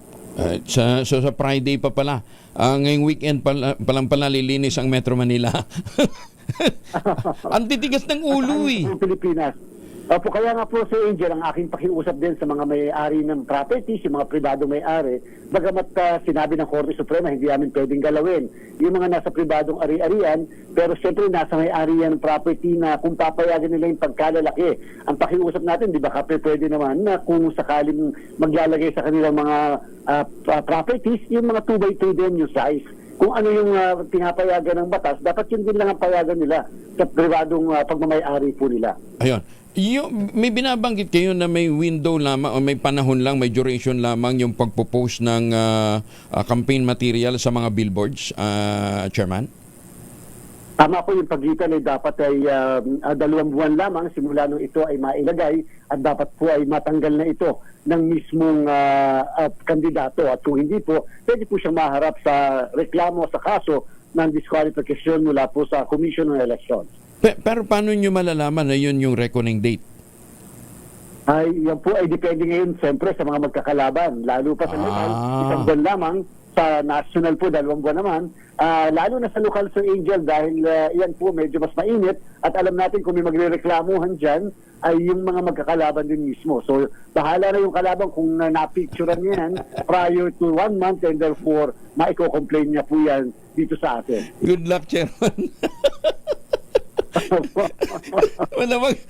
Sa Friday pa pala, ngayong weekend palang lilinis ang Metro Manila. Ang titigas ng ulo eh.
Pilipinas. Opo, kaya nga po, Sir Angel, ang aking pakiusap din sa mga may-ari ng properties, yung mga pribado may-ari, bagamat sinabi ng Korte Suprema, hindi namin pwedeng galawin yung mga nasa pribadong ari-arian, pero siyempre nasa may-ari yan ng property na kung papayagan nila yung pagkalalaki. Ang pakiusap natin, di ba kape, pwede naman na kung sakaling maglalagay sa kanilang mga properties, yung mga 2x2 din yung size. Kung ano yung pinapayagan ng batas, dapat yun din lang ang payagan nila sa pribadong pagmamay-ari po nila.
Ayun. May binabanggit kayo na may window lamang o may panahon lang, may duration lamang yung pagpo-post ng campaign material sa mga billboards, Chairman?
Tama po, yung pagitan ay dapat ay 2 buwan lamang simula nung ito ay mailagay at dapat po ay matanggal na ito ng mismong kandidato. At kung hindi po, pwede po siyang maharap sa reklamo sa kaso ng disqualification mula po sa Commission on Elections.
Pero paano nyo malalaman na yun yung reckoning date?
Ay, yan po ay depende ngayon siyempre sa mga magkakalaban. Lalo pa sa lokal, 1 buwan lamang. Sa national po, 2 buwan naman. Lalo na sa lokal, Sir Angel, dahil yan po medyo mas mainit. At alam natin kung may magre-reklamuhan dyan, ay yung mga magkakalaban din mismo. So, bahala na yung kalaban kung napicturean yan prior to 1 month and therefore, maiko-complain niya po yan dito sa atin.
Good luck, Chairman.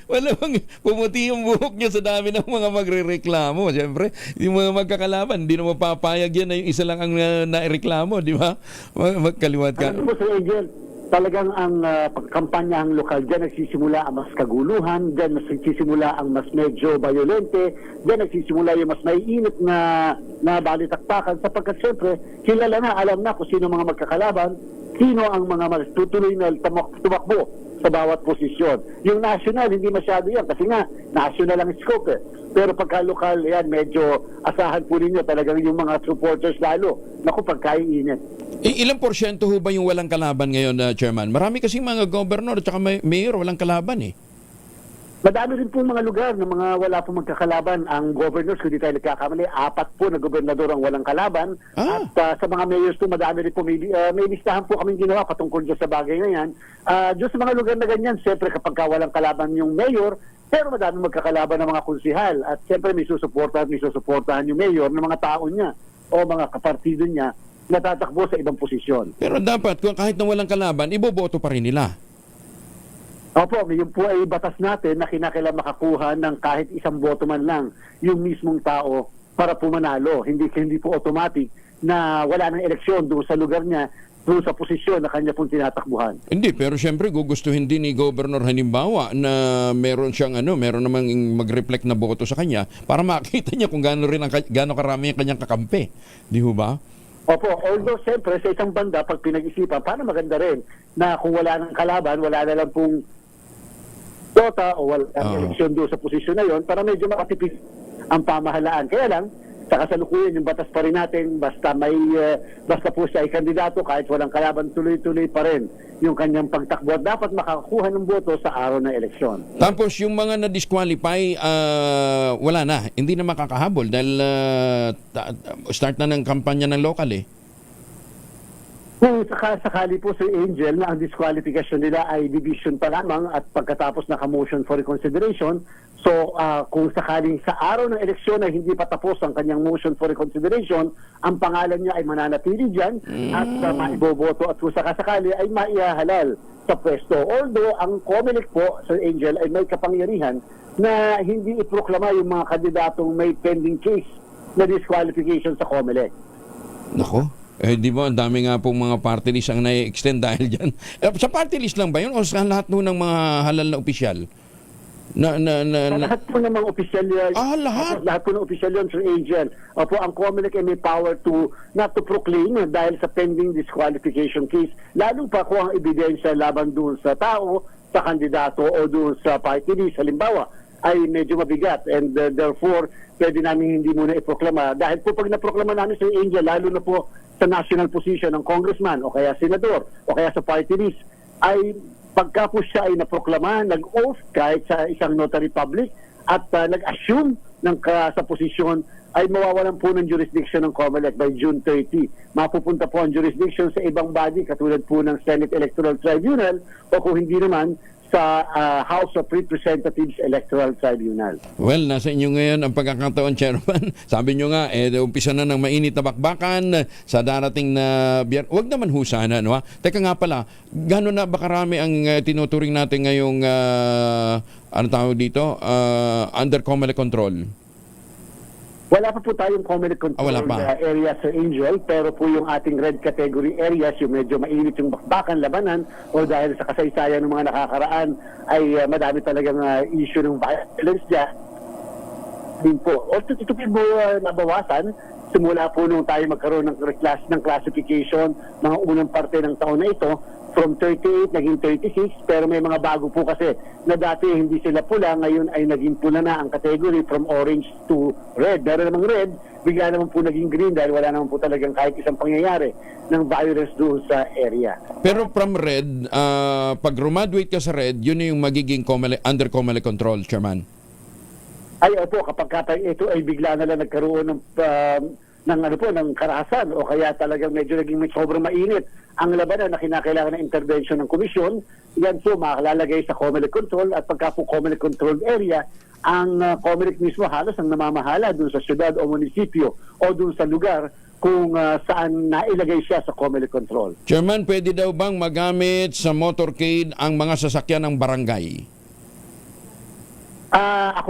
wala bang pumuti yung buhok niya sa dami ng mga magre-reklamo. Siyempre, yung mga magkakalaban, hindi na mapapayag yan na yung isa lang ang naireklamo, di ba? Magkaliwat ka.
Ano po, Sir Angel, talagang ang kampanyahang lokal, dyan nagsisimula ang mas kaguluhan, dyan nagsisimula ang mas medyo violente, dyan nagsisimula yung mas maiinit na balitaktakan sapagkat siyempre, kilala na, alam na kung sino mga magkakalaban, sino ang mga tutuloy na tumakbo sa bawat posisyon. Yung national, hindi masyado yan kasi nga, national ang scope eh. Pero pagka-lokal, yan, medyo asahan po ninyo talagang yung mga supporters lalo. Naku, pagkaiinit.
Ilang porsyento ho ba yung walang kalaban ngayon, Chairman? Marami kasing mga governor at saka mayor walang kalaban eh.
Madami rin po mga lugar na mga wala po magkakalaban. Ang governors, kung di tayo nagkakamali, 4 po na gobernador ang walang kalaban. At sa mga mayors po, madami rin po. May listahan po kaming ginawa patungkol dyan sa bagay na yan. Diyos sa mga lugar na ganyan, siyempre kapag walang kalaban yung mayor, pero madami magkakalaban ng mga konsihal. At siyempre may susuportahan yung mayor ng mga tao niya o mga kapartido niya na tatakbo sa ibang posisyon.
Pero dapat, kung kahit na walang kalaban, iboboto pa rin nila.
Opo, yun po ay batas natin na kinakailangan makakuha ng kahit 1 boto man lang yung mismong tao para pumanalo. Hindi po automatic na wala ng eleksyon doon sa lugar niya, doon sa posisyon na kanya pong tinatakbuhan. Hindi,
pero siyempre gugustuhin din ni Governor halimbawa na meron siyang meron namang mag-reflect na boto sa kanya para makita niya kung gaano karami ang kanyang kakampi. Di ho ba?
Opo, although siyempre sa isang banda pag pinag-isipan, paano maganda rin na kung wala ng kalaban, wala na lang pong bota o wala eleksyon doon sa posisyon na yon para medyo makatipid ang pamahalaan. Kaya lang, sa kasalukuyan yung batas pa rin natin, basta po siya ay kandidato, kahit walang kalaban, tuloy-tuloy pa rin yung kanyang pagtakbo at dapat makakuha ng boto sa araw ng eleksyon.
Tapos yung mga na-disqualify, wala na, hindi na makakahabol dahil start na ng kampanya ng local eh.
Kung sakali po Sir Angel na ang disqualification nila ay division pa lamang at pagkatapos naka-motion for reconsideration, so kung sakaling sa araw ng eleksyon ay hindi pa tapos ang kanyang motion for reconsideration, ang pangalan niya ay mananatili dyan at maiboboto at kung sakasakali ay maihahalal sa pwesto. Although ang COMELEC po, Sir Angel, ay may kapangyarihan na hindi iproklama yung mga kandidatong may pending case na disqualification sa COMELEC.
Nako. Di ba, ang dami nga pong mga party list ang na-extend dahil dyan. Sa party list lang ba yun o sa lahat ng mga halal na opisyal?
Lahat po ng mga opisyal yan.
Lahat?
Lahat po ng opisyal yan, Sir Angel. Opo, ang COMELEC ay may power to not to proclaim dahil sa pending disqualification case. Lalo pa kung ang ebidensya laban doon sa tao, sa kandidato o doon sa party list, halimbawa, ay medyo mabigat and therefore pwede namin hindi muna iproklama. Dahil po pag naproklama namin, Sir Angel, lalo na po sa national position ng congressman o kaya senador o kaya sa party list, ay pagka po siya ay naproklama, nag-oath kahit sa isang notary public at nag-assume sa posisyon, ay mawawalan po ng jurisdiction ng COMELEC by June 30. Mapupunta po ang jurisdiction sa ibang body katulad po ng Senate Electoral Tribunal o kung hindi naman sa House of Representatives Electoral Tribunal.
Well, nasa inyo ngayon ang pagkakataon, Chairman. Sabi nyo nga, umpisa na ng mainit na bakbakan sa darating na biyernes. Huwag naman husana, no? Teka nga pala, gano'n na ba karami ang tinuturing natin ngayong, ano tawag dito, under COMELEC control?
Wala pa po tayong COMELEC control area sa Angel, pero po yung ating red category areas, yung medyo mainit yung bakbakan, labanan, o dahil sa kasaysayan ng mga nakakaraan, ay madami talagang issue ng violence dyan. Din po. O ito po nabawasan, simula po nung tayo magkaroon ng classification, mga unang parte ng taon na ito, from 38 naging 36, pero may mga bago po kasi na dati hindi sila pula, ngayon ay naging pula na ang category from orange to red. Pero namang red, bigla naman po naging green dahil wala naman po talagang kahit isang pangyayari ng violence doon sa area.
Pero from red, pag graduate ka sa red, yun yung magiging under COMELEC control, Chairman?
Ay, opo, kapag ito ay bigla na lang nagkaroon ng karahasan o kaya talagang medyo naging sobrang mainit ang labanan na kinakailangan ng intervention ng komisyon, yan po makalalagay sa COMELEC control at pagka po COMELEC controlled area, ang COMELEC mismo halos ang namamahala dun sa syudad o munisipyo o dun sa lugar kung saan nailagay siya sa COMELEC control.
Chairman, pwede daw bang magamit sa motorcade ang mga sasakyan ng barangay?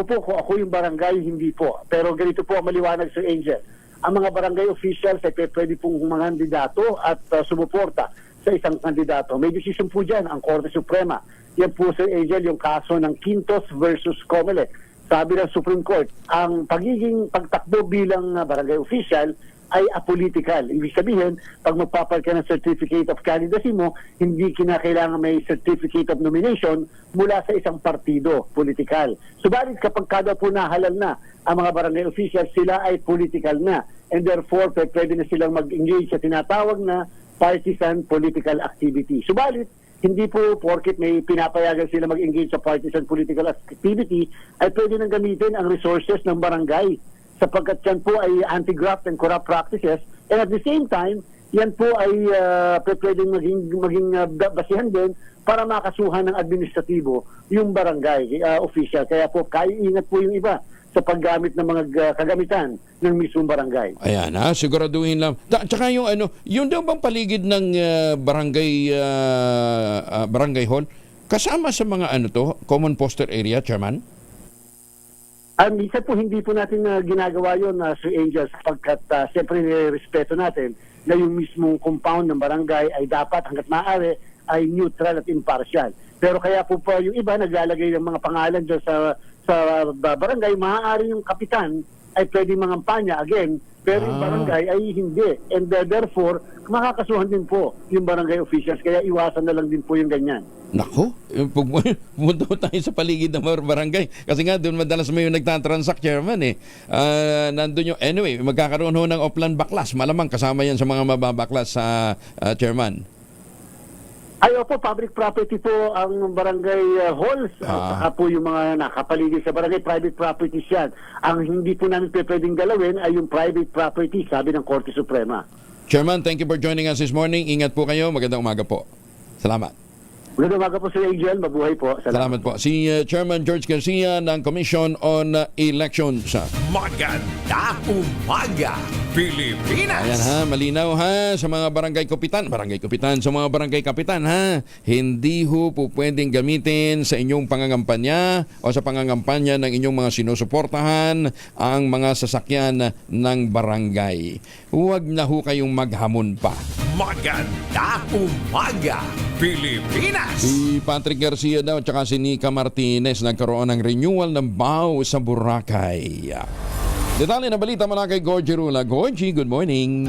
Kung ako yung barangay, hindi po. Pero ganito po ang maliwanag, Sir Angel. Ang mga barangay officials ay pwede pong mga kandidato at sumuporta sa isang kandidato. May decision po dyan ang Korte Suprema. Yan po, Sir Angel, yung kaso ng Quintos versus COMELEC. Sabi ng Supreme Court, ang pagiging pagtakbo bilang barangay official ay apolitical. Ibig sabihin, pag magpapal ka ng certificate of candidacy mo, hindi kinakailangan may certificate of nomination mula sa isang partido, political. Subalit kapag kada po nahalal na ang mga barangay officials, sila ay political na. And therefore, pwede na silang mag-engage sa tinatawag na partisan political activity. Subalit, hindi po porket may pinapayagan sila mag-engage sa partisan political activity, ay pwede nang gamitin ang resources ng barangay sapagkat yan po ay anti-graft and corrupt practices, and at the same time, yan po ay pwedeng maging basihan din para makasuhan ng administratibo yung barangay official. Kaya po, ingat po yung iba sa paggamit ng mga kagamitan ng mismong barangay.
Ayan, siguraduhin lang. Tsaka yung yung daw bang paligid ng barangay hall, kasama sa mga common poster area, Chairman?
Minsan po hindi po natin ginagawa yun, Sir Angel, sapagkat siyempre respeto natin na yung mismong compound ng barangay ay dapat hanggat maaari ay neutral at impartial. Pero kaya po yung iba naglalagay ng mga pangalan dyan sa barangay, maaari yung kapitan ay pwede mangampanya again, pero yung barangay ay hindi. And therefore, makakasuhan din po yung barangay officials, kaya iwasan na lang din po yung ganyan.
Nako, pumunta tayo sa paligid ng barangay. Kasi nga, doon madalas may yung nagtatransact, Chairman nandun yung, anyway, magkakaroon ho ng Oplan Baklas. Malamang kasama yan sa mga mababaklas sa Chairman.
Ay, opo, public property po ang barangay halls. Saka po yung mga nakapaligid sa barangay, private properties yan. Ang hindi po namin pwedeng galawin ay yung private property, sabi ng Korte Suprema.
Chairman, thank you for joining us this morning. Ingat po kayo. Magandang umaga po. Salamat.
Magandang umaga po Sir Angel. Mabuhay po.
Salamat po. Si Chairman George Garcia ng Commission on Elections.
Maganda umaga, Pilipinas!
Ayan ha, malinaw ha sa mga barangay kapitan, sa mga barangay kapitan ha. Hindi ho po pwedeng gamitin sa inyong pangangampanya o sa pangangampanya ng inyong mga sinusuportahan ang mga sasakyan ng barangay. Huwag na ho kayong maghamon pa.
Maganda umaga, Pilipinas!
Si Patrick Garcia daw at saka si Nika Martinez nagkaroon ng renewal ng BAO sa Boracay. Detalye na balita mula kay Gorgie Rula. Gorgie, good morning.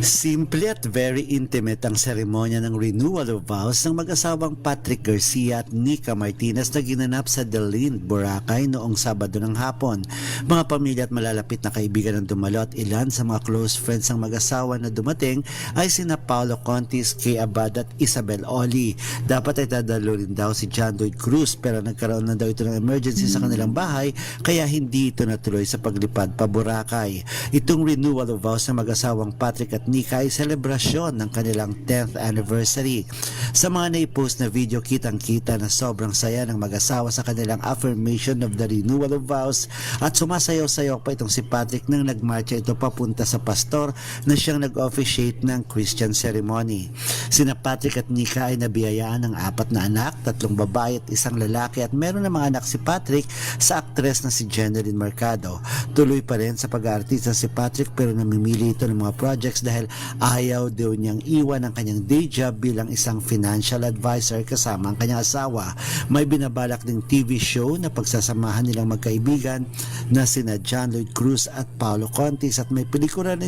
Simple at very intimate ang seremonya ng renewal of vows ng mag-asawang Patrick Garcia at Nika Martinez na ginanap sa Delin, Boracay noong Sabado ng hapon. Mga pamilya at malalapit na kaibigan ang dumalo at ilan sa mga close friends ng mag-asawa na dumating ay sina Paulo Contis, Kay Abad at Isabel Oli. Dapat ay dadalo rin daw si John Lloyd Cruz pero nagkaroon na daw ito ng emergency sa kanilang bahay kaya hindi ito natuloy sa paglipad pa Boracay. Itong renewal of vows ng mag-asawang Patrick at Nika ay selebrasyon ng kanilang 10th anniversary. Sa mga naipost na video, kitang-kita na sobrang saya ng mag-asawa sa kanilang affirmation of the renewal of vows at sumasayaw-sayaw pa itong si Patrick nang nagmarcha ito papunta sa pastor na siyang nag-officiate ng Christian ceremony. Sina Patrick at Nika ay nabiyayaan ng 4 na anak, 3 babae at 1 lalaki at meron na mga anak si Patrick sa aktres na si Jeneline Mercado. Tuloy pa rin sa pag-aartista si Patrick pero namimili ito ng mga projects dahil ayaw daw niyang iwan ang kanyang day job bilang isang financial advisor kasama ang kanyang asawa. May binabalak ding TV show na pagsasamahan nilang magkaibigan na sina John Lloyd Cruz at Paulo Contis at may pelikula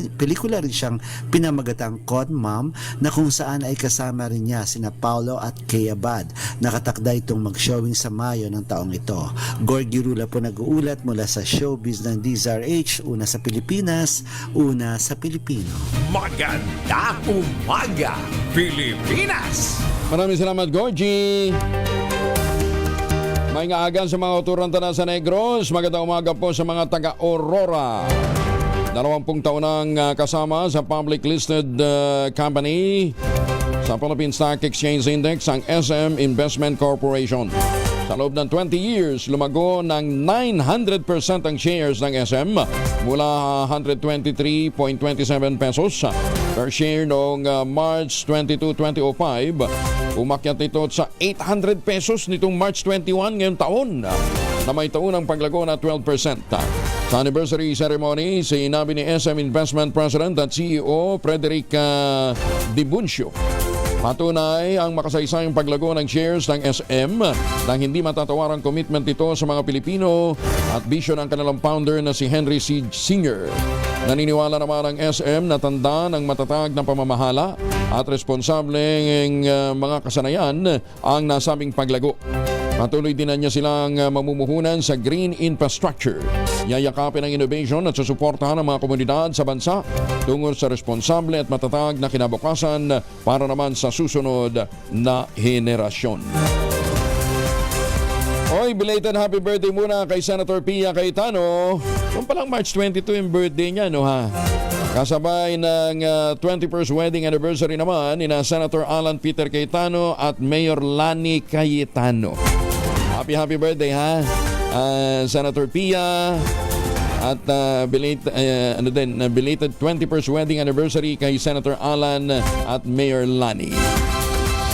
rin siyang pinamagatang Con Mom na kung saan ay kasama rin niya sina Paulo at Kay Abad. Nakatakda itong mag-showing sa Mayo ng taong ito. Gorgie Rula po nag-uulat mula sa showbiz ng DZRH, una sa Pilipinas, una sa Pilipino.
Maganda umaga, Pilipinas!
Maraming salamat, Gorgie. May ngaagan sa mga uturang tanan sa Negros. Magandang umaga po sa mga taga-Aurora. 20 taon nang kasama sa public listed company sa Philippine Stock Exchange Index ang SM Investment Corporation. Sa loob ng 20 years, lumago ng 900% ang shares ng SM mula 123.27 pesos per share noong March 22, 2005. Umakyat ito sa 800 pesos nitong March 21 ngayong taon na may taunang paglago na 12%. Sa anniversary ceremony, sinabi ni SM Investment President at CEO Frederick Dibuncio, patunay ang makasaysayang paglago ng shares ng SM nang hindi matatawarang commitment ito sa mga Pilipino at bisyo ng kanilang founder na si Henry C. Sr. Naniniwala naman ang SM na tanda ng matatag na pamamahala at responsableng mga kasanayan ang nasabing paglago. Patuloy din niya silang mamumuhunan sa green infrastructure. Yayakapin ang innovation at susuportahan ang mga komunidad sa bansa tungo sa responsable at matatag na kinabukasan para naman sa susunod na henerasyon. Oy, belated happy birthday muna kay Senator Pia Cayetano. Noong palang March 22 yung birthday niya, no ha? Kasabay ng 21st wedding anniversary naman ni Senator Alan Peter Cayetano at Mayor Lani Cayetano. Happy birthday ha, Senator Pia. At belated 21st wedding anniversary kay Senator Alan at Mayor Lani.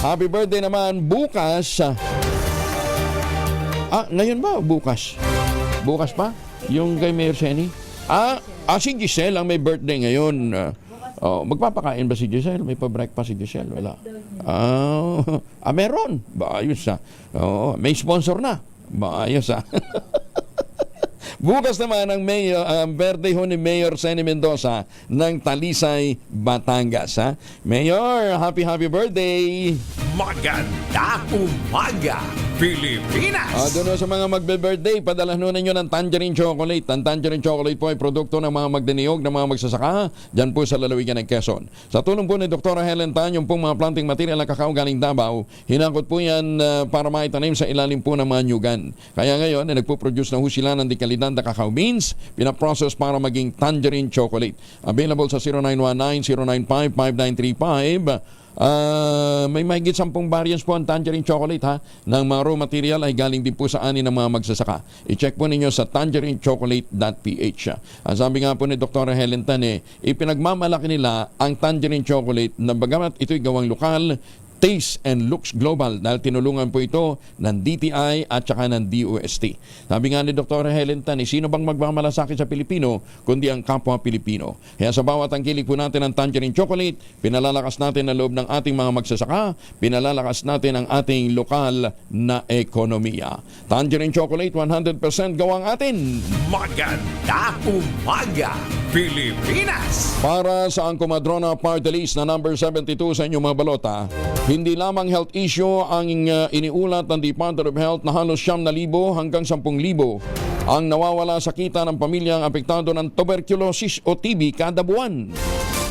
Happy birthday naman bukas. Ngayon ba? Bukas. Bukas pa? Yung kay Mayor Seni? Si Giselle ang may birthday ngayon. Magpapakain ba si Giselle? May pa-breakfast si Giselle? Wala. Meron. Maayos may sponsor na. Maayos Bukas naman ang birthday ho ni Mayor Seni Mendoza ng Talisay, Batangas. Mayor, happy birthday!
Maganda umaga, Pilipinas.
Doon sa mga magbe-birthday, padala nun ninyo ng Tangerine Chocolate. Ang Tangerine Chocolate po ay produkto ng mga magdiniyog ng mga magsasaka dyan po sa lalawigan ng Quezon. Sa tulong po ni Dr. Helen Tan, yung pong mga planting material ng kakao galing Davao, hinangkot po yan para maitanim sa ilalim po ng mga nyugan. Kaya ngayon, nagpo-produce na ho sila ng dekalidad na cacao beans, pinaprocess para maging Tangerine Chocolate. Available sa 0919-095-5935. May mahigit 10 variants po ang Tangerine Chocolate ha. Ng mga raw material ay galing din po sa ani ng mga magsasaka. I-check po ninyo sa tangerinechocolate.ph. Sabi nga po ni Dr. Helen Tan, ipinagmamalaki nila ang Tangerine Chocolate na bagamat ito'y gawang lokal, taste and looks global dahil tinulungan po ito ng DTI at saka ng DOST. Sabi nga ni Dr. Helen Tan, sino bang magmamalasakit sa Pilipino kundi ang kapwa Pilipino? Kaya sa bawat tangkilik po natin ng Tangerine Chocolate, pinalalakas natin ang loob ng ating mga magsasaka, pinalalakas natin ang ating lokal na ekonomiya. Tangerine Chocolate, 100% gawang atin.
Maganda umaga, Pilipinas.
Para sa ang Comadrona Party List na number 72 sa inyong mga balota, hindi lamang health issue ang iniulat ng Department of Health na halos 9,000 hanggang 10,000 ang nawawala sa kita ng pamilyang apektado ng tuberculosis o TB kada buwan.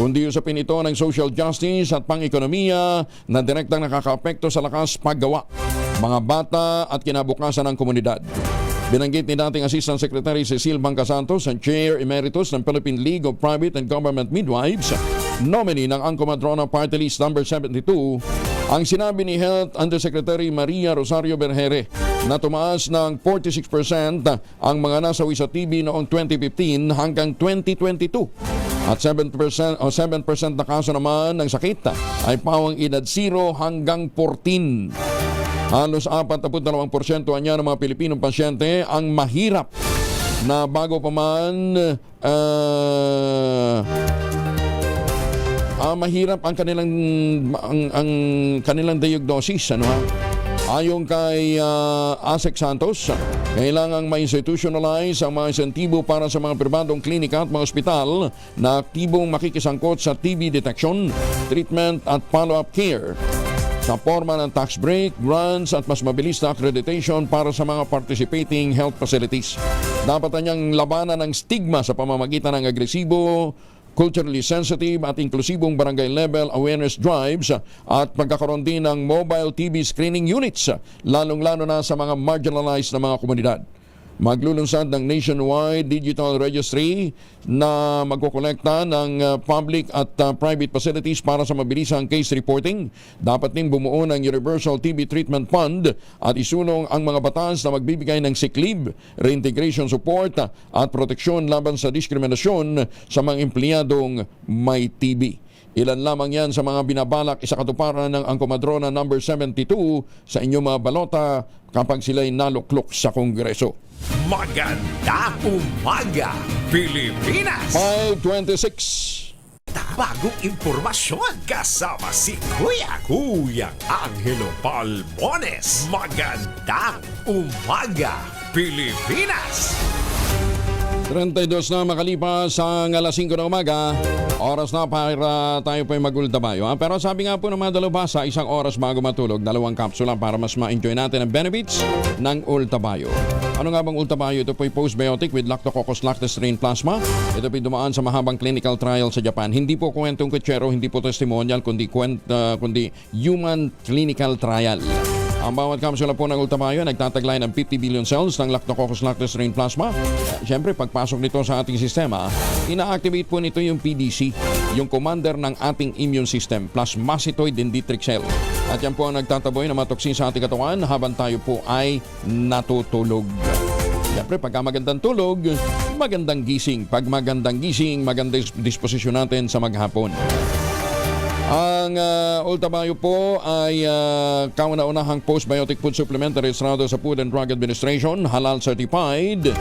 Kundi usapin ito ng social justice at pang-ekonomiya na direktang nakakaapekto sa lakas paggawa, mga bata at kinabukasan ng komunidad. Binanggit ni dating Assistant Secretary Cecil Bangcasantos, ang Chair Emeritus ng Philippine League of Private and Government Midwives, nominee ng Comadrona Party List number 72, ang sinabi ni Health Undersecretary Maria Rosario Berjere na tumaas ng 46% ang mga nasawi sa TB noong 2015 hanggang 2022. At 7% na kaso naman ng sakit ay pawang edad 0 hanggang 14. Halos 42% niya ng mga Pilipinong pasyente ang mahirap na bago pa man mahirap ang kanilang diagnosis, ano ha? Ayon kay Asek Santos, kailangang ma-institutionalize ang mga insentibo para sa mga pribadong klinika at mga ospital na aktibong makikisangkot sa TB detection, treatment at follow-up care sa forma ng tax break, grants at mas mabilis na accreditation para sa mga participating health facilities. Dapat niyang labanan ang stigma sa pamamagitan ng agresibo, culturally sensitive at inklusibong barangay level awareness drives at pagkakaroon din ng mobile TB screening units, lalong-lalo na sa mga marginalized na mga komunidad. Maglulunsad ng nationwide digital registry na magkukolekta ng public at private facilities para sa mabilisang case reporting. Dapat din bumuo ng Universal TB Treatment Fund at isulong ang mga batas na magbibigay ng sick leave, reintegration support at proteksyon laban sa diskriminasyon sa mga empleyadong may TB. Ilan lamang yan sa mga binabalak sa katuparan ng Comadrona number 72 sa inyong mga balota kapag sila'y naluklok sa Kongreso.
Maganda umaga, Pilipinas.
5:26.
Bagong impormasyon kasama si Kuya Angelo Palmones. Magandang umaga, Pilipinas.
32 na makalipas ang alas 5 ng umaga. Oras na para tayo po'y magultabayo. Pero sabi nga po ng mga dalubhasa, 1 oras bago matulog, 2 kapsula para mas ma-enjoy natin ang benefits ng Ultabayo. Ano nga bang Ultabayo? Ito po'y postbiotic with Lactococcus lactostrain plasma. Ito po'y dumaan sa mahabang clinical trial sa Japan. Hindi po kwentong kutsero, hindi po testimonial, kundi human clinical trial. Ang bawat kapsula po ng Ultabayo nagtataglay ng 50 billion cells ng Lactococcus lactostrain plasma. Siyempre, pagpasok nito sa ating sistema, ina-activate po nito yung PDC, yung commander ng ating immune system, plasmacytoid dendritic cell. At yan po ang nagtataboy ng mga toksin sa ating katawan habang tayo po ay natutulog. Siyempre, pagka magandang tulog, magandang gising. Pag magandang gising, magandang disposisyon natin sa maghapon. Ang Ultabayo po ay kauna-unahang postbiotic food supplement rehistrado sa Food and Drug Administration, halal certified.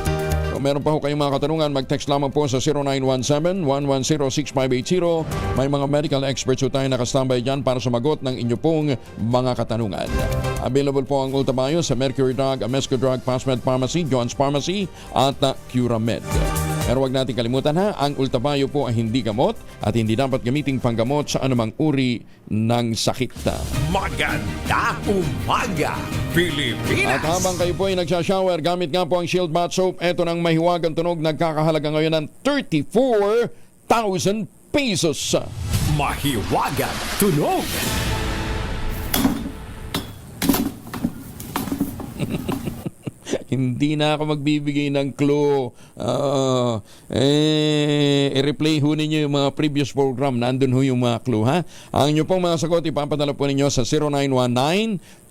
Kung meron pa ho kayong mga katanungan, mag-text lamang po sa 0917-110-6580. May mga medical experts po tayo nakastambay dyan para sumagot ng inyo pong mga katanungan. Available po ang Ultabayo sa Mercury Drug, Amesco Drug, Fastmed Pharmacy, John's Pharmacy at Curamed. Pero huwag natin kalimutan ha, ang Ultabayo po ay hindi gamot at hindi dapat gamiting panggamot sa anumang uri ng sakit.
Magandang umaga, Pilipinas!
At habang kayo po ay nagsashower, gamit nga po ang Shield Bath Soap. Ito ng mahiwagang tunog, nagkakahalaga ngayon ng 34,000 pesos.
Mahiwagang tunog!
Hindi na ako magbibigay ng clue. I-replay ho ninyo yung mga previous program. Nandun ho yung mga clue, ha? Ang inyo pong mga sagot, ipapadala po ninyo sa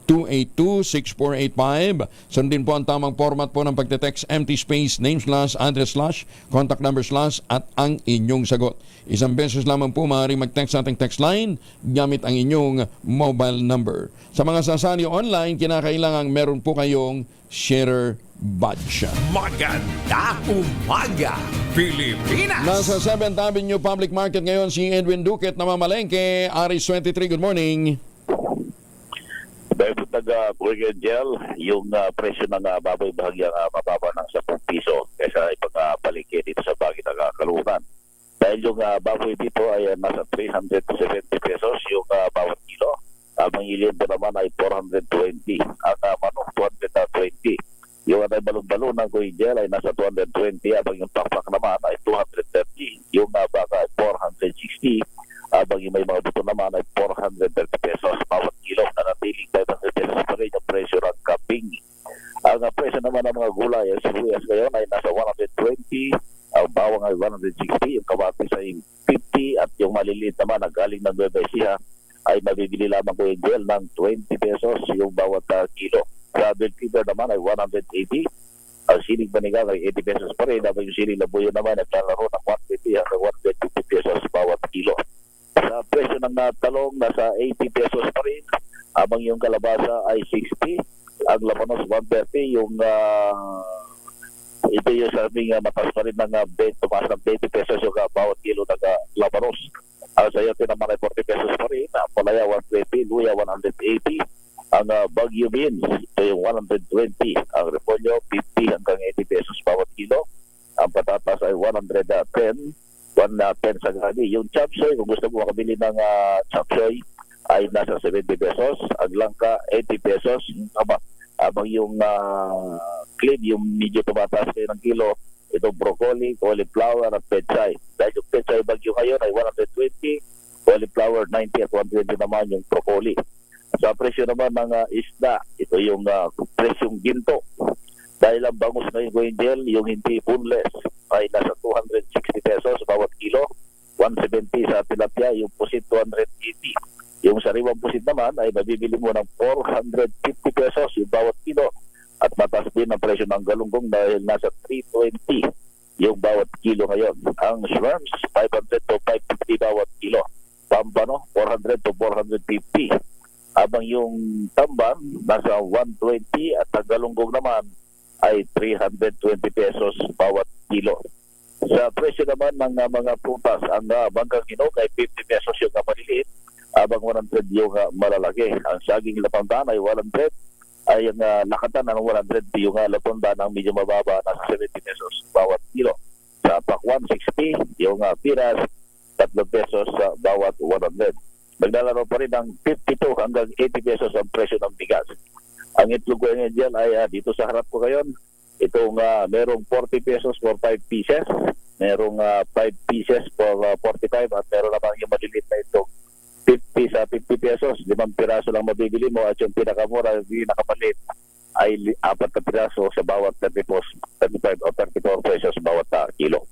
0919-282-6485. Sundin po ang tamang format po ng pagte-text, empty space, name slash, address slash, contact number slash, at ang inyong sagot. Isang beses lamang po maaaring mag-text sa ating text line gamit ang inyong mobile number. Sa mga sasali online, kinakailangang meron po kayong sharer badge.
Magandang umaga, Pilipinas!
Nasa 7th Avenue Public Market ngayon si Edwin Duquet na mamalengke. Aris 23, good morning.
Dahil po taga-Burger Gel, yung presyo ng baboy bahagyang mababa ng 10 piso kaysa ipag-palengke dito sa Baguio Kaloocan. Dahil yung baboy dito ay nasa 370 pesos yung bawat kilo. Ang iliento naman ay 420. Ang manok 220. Yung balon-balon ng Burger Gel ay nasa 220. Abang yung pakpak naman ay 230. Yung baka ay 460. Abang yung may mga buto naman ay 430 pesos bawat kilo. Nanatiling 500 pesos pa rin yung presyo ng kambing. Ang presyo naman ng mga gulay ay sibuyas ngayon ay nasa 120. Ang bawang ay 160. Yung kamatis ay 50. At yung maliliit naman na galing ng Nueva Ecija ay mabibili lamang ko yung gel ng 20 pesos yung bawat kilo. Sa bell pepper naman ay 180. Ang siling panigang ay 80 pesos pa rin. Habang yung siling labuyo naman ay talaro ng 120 hanggang 150 pesos bawat kilo. Sa presyo ng talong nasa 80 pesos pa rin. Habang yung kalabasa ay 60. Ang labanos 130. Yung ito yung sabing mataas pa rin ng tumaas ng 20 pesos yung bawat kilo ng labanos. Ang sayote naman ay 40 pesos pa rin. Ang palaya 120, luya 180. Ang bagyo beans, ito yung 120. Ang repolyo 50 hanggang 80 pesos bawat kilo. Ang patatas ay 110 sa gani. Yung chapsoy, kung gusto mo makabili ng chapsoy, ay nasa 70 pesos. Ang langka 80 pesos. Habang yung clean, yung medyo tumataas kayo ng kilo, itong broccoli, cauliflower at pechay. Dahil yung pechay bagyo ngayon ay 120, cauliflower 90 at 120 naman yung broccoli. Sa presyo naman ng isda, ito yung presyong ginto. Dahil ang bangus ngayon ko gel, yung hindi boneless, ay nasa 260 pesos bawat kilo, 170 sa tilapia, yung pusit 280. Yung sariwang pusit naman ay mabibili mo ng 450 pesos yung bawat kilo. At mataas din ang presyo ng galunggong dahil nasa 320 yung bawat kilo ngayon. Ang shrimps, 500 to 550 bawat kilo. Pampano, 400 to 450. Habang yung tamban, nasa 120 at ang galunggong naman ay 320 pesos bawat kilo. Sa presyo naman ng mga prutas, ang manggang hinog ay 50 pesos yung maliliit, habang 100 yung malalaki. Ang saging lapandaan ay 100. Ay ang nakatan ng 100 yung lapundan ng medyo mababa nasa 70 pesos bawat kilo. Sa pakwan 60 yung piras 3 pesos bawat 100. Naglalaro pa rin ng 52 hanggang 80 pesos ang presyo ng bigas. Ang itlog ko ngayon dyan ay dito sa harap ko ngayon. Itong merong 40 pesos for 5 pieces. Merong 5 pieces for 45 at meron naman yung maliliit na itlog 50 sa 50 pesos, 5 piraso lang mabibili mo at yung pinakamura, yung pinakamalit ay 4 na piraso sa bawat 35 o 34 pesos bawat kilo.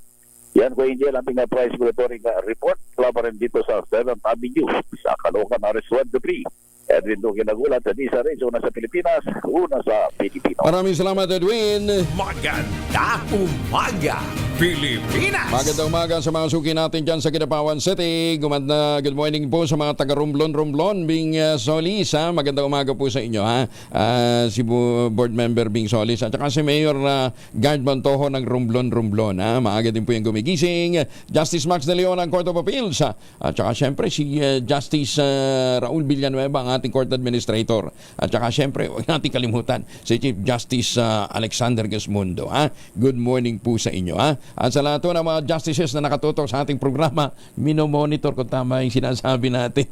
Yan ko Angel, ang tingnan price regulatory report. Wala pa rin dito sa 7th Avenue sa Caloocan, RS-123. Edwin Duque nagulat sa Disa Rizzo, una sa Pilipinas, una sa Pilipino.
Maraming salamat, Edwin.
Magandang umaga, Pilipinas.
Magandang umaga sa mga suki natin dyan sa Kidapawan City. Good morning po sa mga taga-Romblon, Bing Solis. Magandang umaga po sa inyo. Si board member Bing Solis at saka si Mayor Gard Montojo ng Romblon. Maaga din po yung gumigising. Justice Max de Leon ng Court of Appeals. At saka syempre si Justice Raul Villanueva, ang ating court administrator. At saka syempre, huwag natin kalimutan si Chief Justice Alexander Gesmundo. Good morning po sa inyo. At sa lahat ng mga justices na nakatutok sa ating programa, minomonitor kung tama yung sinasabi natin.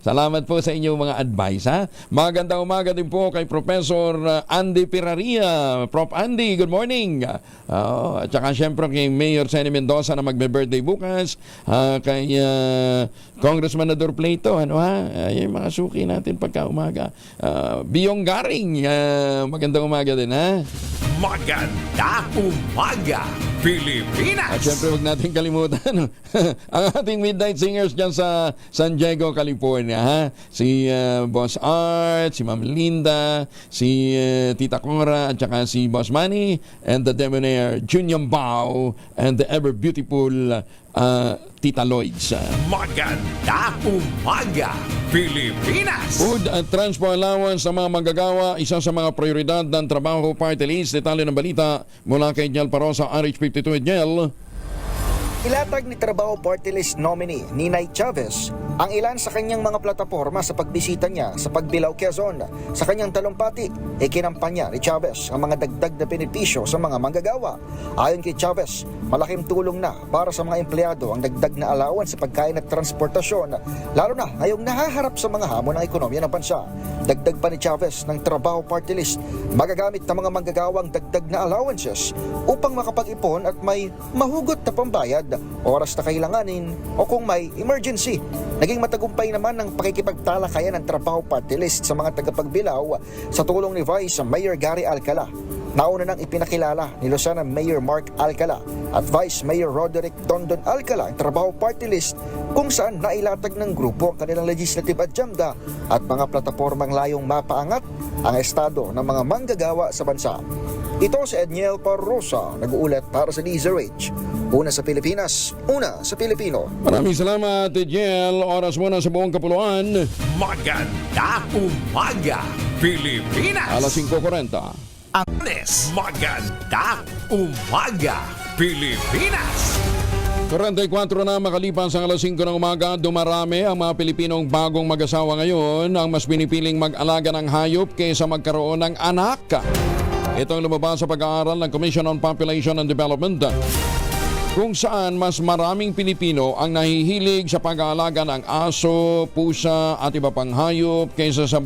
Salamat po sa inyong mga advice. Magandang umaga din po kay Professor Andy Piraria. Prof. Andy, good morning. At saka syempre kay Mayor Senny Mendoza na magbe-birthday bukas. Kay Congressman Nador Plato. Yung mga suki natin pagka umaga. Biyong Garing, magandang umaga din.
Maganda umaga, Pilipinas!
At syempre huwag natin kalimutan ang ating midnight singers dyan sa San Diego, California. Si Boss Art, si Ma'am Linda, si Tita Cora, at saka si Boss Manny, and the debonair Junior Bao, and the ever beautiful Tita Lloyds.
Maganda umaga, Pilipinas!
Food at transport allowance sa mga manggagawa, isa sa mga prioridad ng trabaho party list. Detalye ng balita mula kay Jel Parosa, RH52 Jel.
Ilatag ni Trabaho Party List nominee Ninay Chavez ang ilan sa kanyang mga plataporma sa pagbisita niya sa Pagbilao, Quezon. Sa kanyang talumpati, ikinampanya ni Chavez ang mga dagdag na benepisyo sa mga manggagawa. Ayon kay Chavez, malaking tulong na para sa mga empleyado ang dagdag na allowance sa pagkain at transportasyon, lalo na ngayong nahaharap sa mga hamon ng ekonomiya ng bansa. Dagdag pa ni Chavez ng Trabaho Party List, magagamit ng mga manggagawang dagdag na allowances upang makapag-ipon at may mahugot na pambayad oras na kailanganin o kung may emergency. Naging matagumpay naman ang pakikipagtalakayan ng Trabaho Party List sa mga tagapagbilao sa tulong ni Vice Mayor Gary Alcala. Nauna nang ipinakilala ni Lucena Mayor Mark Alcala at Vice Mayor Roderick Tondon Alcala ang Trabaho Party List, kung saan nailatag ng grupo ang kanilang legislative agenda at mga platapormang layong mapaangat ang estado ng mga manggagawa sa bansa. Ito si Edniel Parrosa, nag-uulat para sa DZRH. Una sa Pilipinas, una sa Pilipino.
Maraming salamat, Edniel. Oras muna sa buong kapuluan.
Maganda umaga, Pilipinas!
Alas 5:40.
Maganda umaga, Pilipinas!
44 na makalipas ang alas 5 ng umaga, dumarami ang mga Pilipinong bagong mag-asawa ngayon ang mas pinipiling mag-alaga ng hayop kaysa magkaroon ng anak. Ito ang lumabas sa pag-aaral ng Commission on Population and Development, kung saan mas maraming Pilipino ang nahihilig sa pag-aalaga ng aso, pusa at iba pang hayop kaysa sa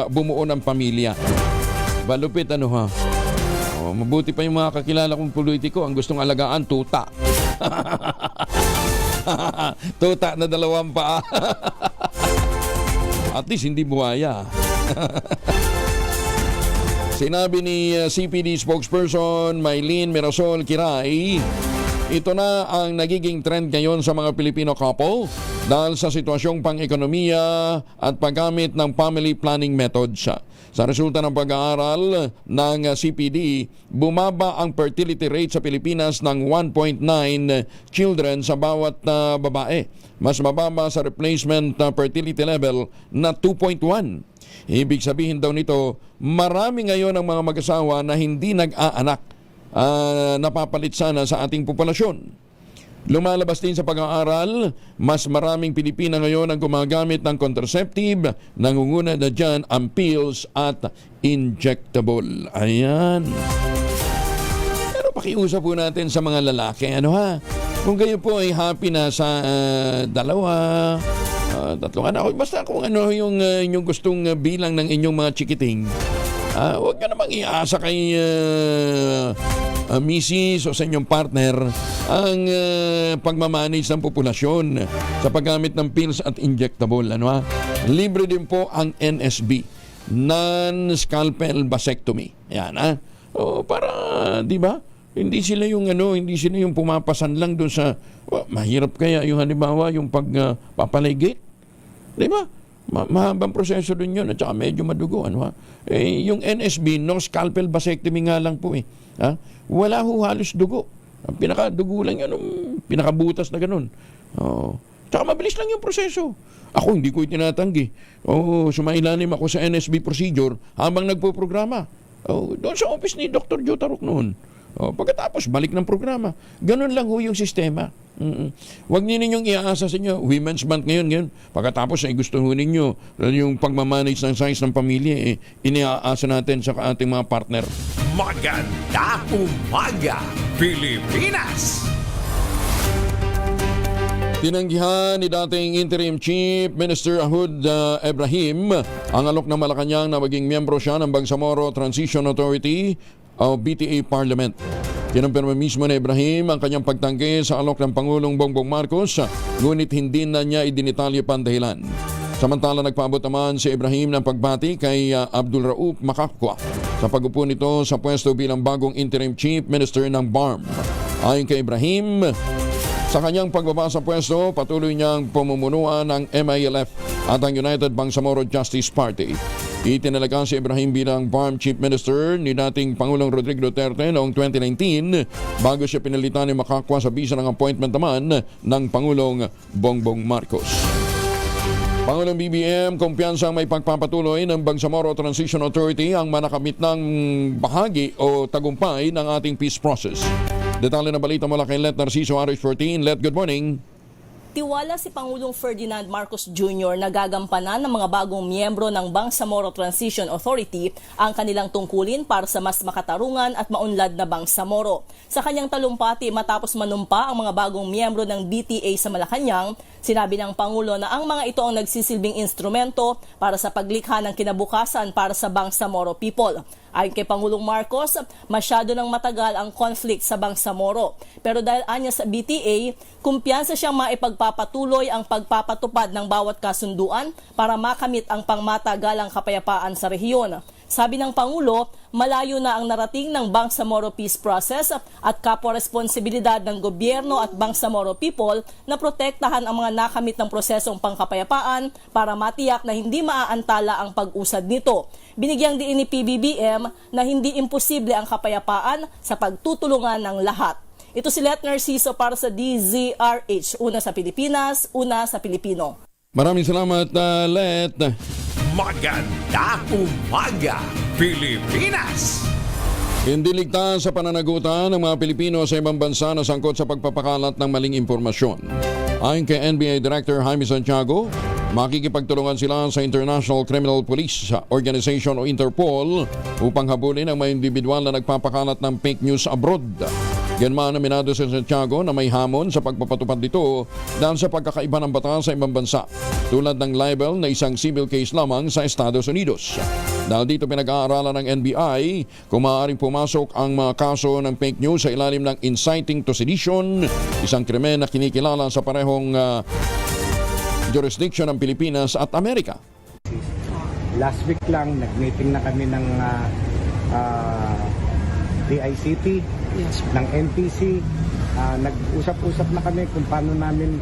bumuo ng pamilya. Balupit mabuti pa yung mga kakilala kong politiko ang gustong alagaan tuta. Tuta na 2 paa. At least hindi buhaya. Sinabi ni CPD spokesperson Maylene Mirasol Kiray, ito na ang nagiging trend ngayon sa mga Filipino couple dahil sa sitwasyong pang-ekonomiya at paggamit ng family planning methods. Sa resulta ng pag-aaral ng CPD, bumaba ang fertility rate sa Pilipinas ng 1.9 children sa bawat babae. Mas mababa sa replacement fertility level na 2.1. Ibig sabihin daw nito, marami ngayon ang mga mag-asawa na hindi nag-aanak, napapalit sana sa ating populasyon. Lumalabas din sa pag-aaral, mas maraming Pilipina ngayon ang gumagamit ng contraceptive, nangunguna na dyan ang pills at injectable. Ayan. Pero pakiusap po natin sa mga lalaki, kung kayo po ay happy na sa 2, 3 anak, basta kung ano yung inyong gustong bilang ng inyong mga chikiting, huwag ka namang iasa kay misis o sa inyong partner ang pagmamanage ng populasyon sa paggamit ng pills at injectable. Libre din po ang NSB, non-scalpel vasectomy. Yan, para, di ba? Hindi sila yung pumapasan lang doon sa mahirap kaya yung halimbawa yung pagpapaligid. Di ba? Mahabang proseso din yun at saka medyo madugo. Yung NSB, no scalpel vasectomy nga lang po . Wala halos dugo. Ang pinakadugo lang yan, pinakabutas na ganun. Tsaka mabilis lang yung proseso. Ako hindi ko itinatanggi. Sumailalim ako sa NSB procedure habang nagpo-programa. Doon sa office ni Dr. Joe Tarok noon. Pagkatapos, balik ng programa. Ganun lang ho yung sistema. Huwag ninyong iaasa sa inyo. Women's Month ngayon. Pagkatapos, gusto ho ninyo yung pagmamanage ng size ng pamilya, iniaasa natin sa ating mga partner.
Maganda umaga, Pilipinas!
Tinanggihan ni dating Interim Chief Minister Ahud Ibrahim ang alok ng Malacanang na maging miyembro siya ng Bangsamoro Transition Authority o BTA Parliament. Kinumpirma mismo ni Ibrahim ang kanyang pagtanggi sa alok ng Pangulong Bongbong Marcos, ngunit hindi na niya idinitalye pa ang dahilan. Samantala, nagpaabot naman si Ibrahim ng pagbati kay Abdul Rauf Makakwa sa pag-upo nito sa pwesto bilang bagong Interim Chief Minister ng BARM. Ayon kay Ibrahim, sa kanyang pagbaba sa pwesto, patuloy niyang pamumunuan ng MILF at ang United Bangsamoro Justice Party. Itinalaga si Ibrahim bilang BARM Chief Minister ni dating Pangulong Rodrigo Duterte noong 2019 bago siya pinalitan ni Makakwa sa bisa ng appointment naman ng Pangulong Bongbong Marcos. Pangulong BBM, kumpiyansa may pagpapatuloy ng Bangsamoro Transition Authority ang manakamit ng bahagi o tagumpay ng ating peace process. Detalye na balita mula kay Let Narciso, RH14. Let, good morning.
Tiwala si Pangulong Ferdinand Marcos Jr. na gagampanan ng mga bagong miyembro ng Bangsamoro Transition Authority ang kanilang tungkulin para sa mas makatarungan at maunlad na Bangsamoro. Sa kanyang talumpati matapos manumpa ang mga bagong miyembro ng BTA sa Malacanang, sinabi ng Pangulo na ang mga ito ang nagsisilbing instrumento para sa paglikha ng kinabukasan para sa Bangsamoro people. Ayon kay Pangulong Marcos, masyado nang matagal ang conflict sa Bangsamoro. Pero dahil anya sa BTA, kumpiyansa siyang maipagpapatuloy ang pagpapatupad ng bawat kasunduan para makamit ang pangmatagalang kapayapaan sa rehiyon. Sabi ng Pangulo, malayo na ang narating ng Bangsamoro Peace Process at kapwa-responsibilidad ng gobyerno at Bangsamoro people na protektahan ang mga nakamit ng prosesong pangkapayapaan para matiyak na hindi maaantala ang pag-usad nito. Binigyang diin ni PBBM na hindi imposible ang kapayapaan sa pagtutulungan ng lahat. Ito si Let Narciso para sa DZRH. Una sa Pilipinas, una sa Pilipino.
Maraming salamat, Let.
Maganda umaga, Pilipinas!
Hindi ligtas sa pananagutan ng mga Pilipino sa ibang bansa na sangkot sa pagpapakalat ng maling impormasyon. Ayon kay NBI Director Jaime Santiago, makikipagtulungan sila sa International Criminal Police Organization o Interpol upang habulin ang mga individual na nagpapakalat ng fake news abroad. Ganman aminado si Santiago na may hamon sa pagpapatupad nito dahil sa pagkakaiba ng batas sa ibang bansa, tulad ng libel na isang civil case lamang sa Estados Unidos. Dahil dito pinag-aaralan ng NBI kung maaaring pumasok ang mga kaso ng fake news sa ilalim ng inciting to sedition, isang krimen na kinikilala sa parehong jurisdiction ng Pilipinas at Amerika.
Last week lang, nag-meeting na kami ng DICT, ng NPC. Nag-usap-usap na kami kung paano namin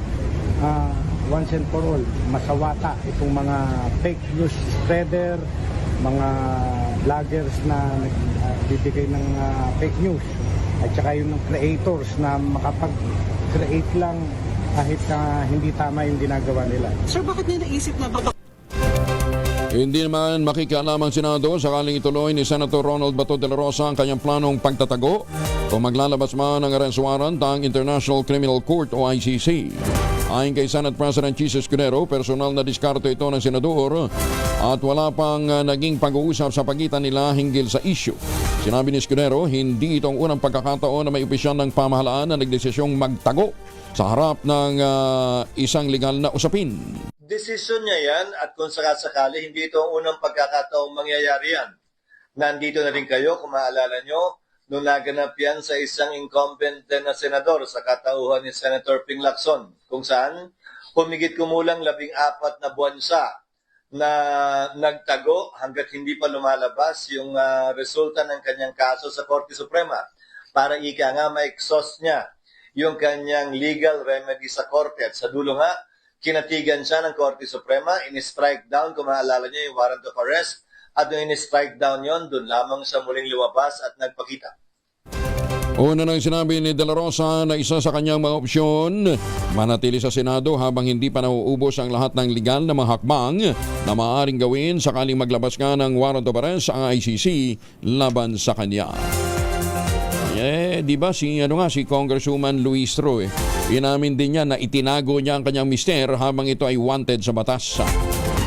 once and for all masawata itong mga fake news spreader, mga vloggers na nagbibigay ng fake news, at saka yung creators na makapag-create lang kahit hindi tama yung ginagawa nila.
Sir, bakit nila naisip na ba?
Hindi naman makikialam ang Senado sakaling ituloy ni Senator Ronald Bato de la Rosa ang kanyang planong pagtatago kung maglalabas man ng arrest warrant ang International Criminal Court o ICC. Ayon kay Senate President Chis Escudero, personal na diskarto ito ng Senador at wala pang naging pag-uusap sa pagitan nila hinggil sa issue. Sinabi ni Escudero, hindi itong unang pagkakataon na may opisyal ng pamahalaan na nagdesisyong magtago sa harap ng isang legal na usapin.
Desisyon niya yan at kung sakasakali, hindi ito ang unang pagkakataong mangyayari yan. Nandito na rin kayo, kung maalala nyo, nung naganap yan sa isang incumbent na senador sa katauhan ni Senator Ping Lacson, kung saan humigit kumulang 14 na buwan siya na nagtago hanggat hindi pa lumalabas yung resulta ng kanyang kaso sa Korte Suprema para ika nga ma-exhaust niya yung kanyang legal remedy sa Korte. At sa dulo nga, kinatigan siya ng Korte Suprema, in-strike down, kung maalala niyo, yung warrant of arrest, at nung in-strike down yon, doon lamang siya muling lumabas at nagpakita.
Una nang sinabi ni De La Rosa na isa sa kanyang mga opsyon, manatili sa Senado habang hindi pa nauubos ang lahat ng legal na mga hakbang na maaaring gawin sakaling maglabas nga ng warrant of arrest ang ICC laban sa kanya. Di ba si Congresswoman Luis Tro inamin din niya na itinago niya ang kanyang mister habang ito ay wanted sa batas.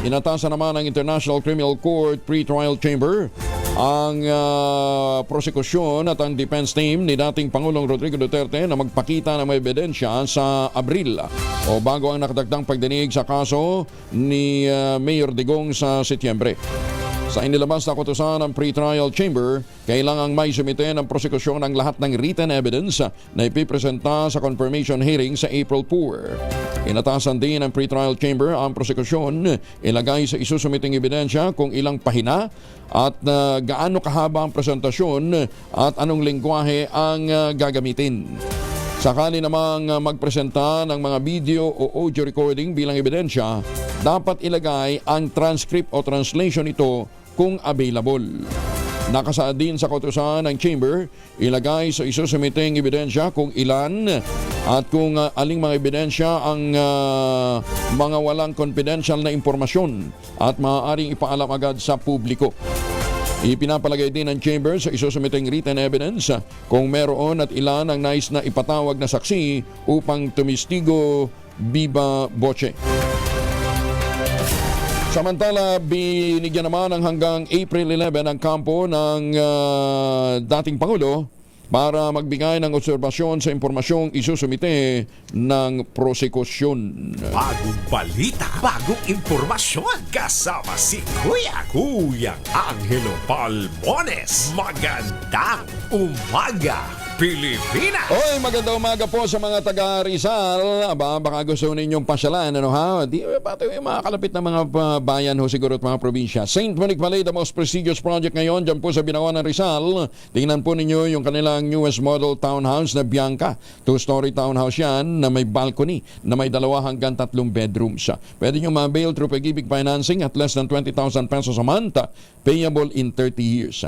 Inatasan naman ng International Criminal Court Pre-Trial Chamber ang prosekusyon at ang defense team ni dating Pangulong Rodrigo Duterte na magpakita ng may ebidensya sa Abril o bago ang nakadagdang pagdinig sa kaso ni Mayor Digong sa Setyembre. Sa inilabas na kautusan ng pre-trial chamber, kailangang may sumite ng prosekusyon ang lahat ng written evidence na ipipresenta sa confirmation hearing sa April 4. Inatasan din ng pre-trial chamber ang prosekusyon ilagay sa isusumiting ebidensya kung ilang pahina at gaano kahaba ang presentasyon at anong lengguwahe ang gagamitin. Sakali namang magpresenta ng mga video o audio recording bilang ebidensya, dapat ilagay ang transcript o translation ito kung available. Nakasaad din sa kautusan ng chamber, ilagay sa isusumiting ebidensya kung ilan at kung aling mga ebidensya ang mga walang confidential na impormasyon at maaaring ipaalam agad sa publiko. Ipinapalagay din ng chamber sa isusumiting written evidence kung meron at ilan ang nais na ipatawag na saksi upang tumistigo viva voce. Samantala, binigyan naman ng hanggang April 11 ang kampo ng dating Pangulo para magbigay ng obserbasyon sa impormasyong isusumite ng prosekusyon.
Bagong balita, bagong impormasyon, kasama si Kuya Angelo Palmones. Magandang umaga, Pilipinas!
Oy, magandang umaga po sa mga taga Rizal. Baka gusto ninyong pasyalan, Di pati yung mga kalapit na mga bayan siguro at mga probinsya. St. Monique Valley, the most prestigious project ngayon dyan po sa Binawan ng Rizal. Tingnan po ninyo yung kanilang newest model townhouse na Bianca. 2-story townhouse yan na may balcony na may 2 hanggang 3 bedrooms. Pwede nyo ma-avail through Pag-ibig financing at less than 20,000 pesos a month. Payable in 30 years.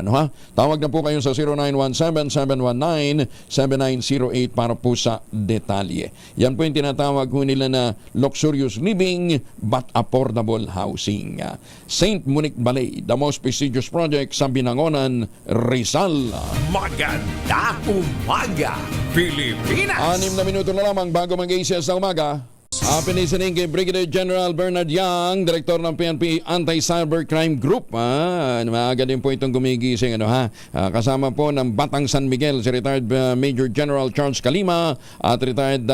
Tawag na po kayo sa 0917-719-7908 para po sa detalye. Yan po yung tinatawag ko nila na luxurious living but affordable housing. St. Monique Valley, the most prestigious project sa Binangonan, Rizal.
Magandang umaga, Pilipinas! 6
na minuto na lamang bago mag-ACS na umaga. Pinisining kay Brigadier General Bernard Yang, Direktor ng PNP Anti-Cybercrime Group. Maaga din po itong gumigising. Kasama po ng Batang San Miguel, si retired Major General Charles Calima at retired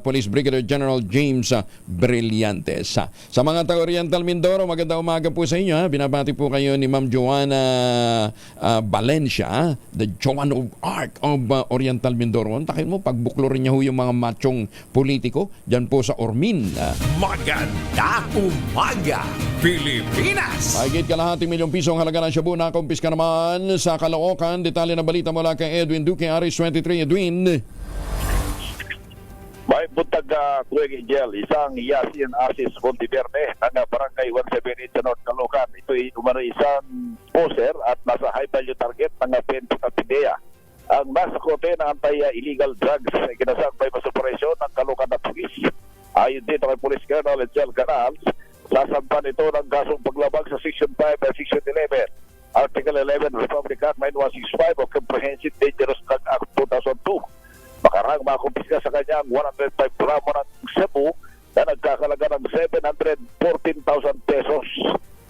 Police Brigadier General James Brillantes. Sa mga taga-Oriental Mindoro, magandang umaga po sa inyo. Binabati po kayo ni Ma'am Joanna Valencia, the Joan of Arc of Oriental Mindoro. Takin mo, pagbuklorin niya yung mga machong politiko dyan po sa Ormin.
Magandang umaga, Pilipinas!
Mahigit kalahating milyong pisong halaga ng shabu na kumpiska naman sa Caloocan. Detalye na balita mula kay Edwin Duque, Aris 23. Edwin.
May buntag Kuweg Angel, isang Yasin Asis Monteverde ng Barangay 178 sa North Caloocan. Ito ay isang poser at nasa high value target ng PNP Pidea. Ang nasa kote ng anti-illegal drugs ay kinasambay mas operasyon ng Caloocan na pulis. Ayon dito kay Police Colonel Edsel Canals, sasampan ito ng kasong paglabag sa Section 5 at Section 11, Article 11 Republic Act 9165 o Comprehensive Dangerous Drug Act 2002. Makarang makumpiska sa kanyang 105 gramo ng Cebu na nagkakalaga ng 714,000 pesos.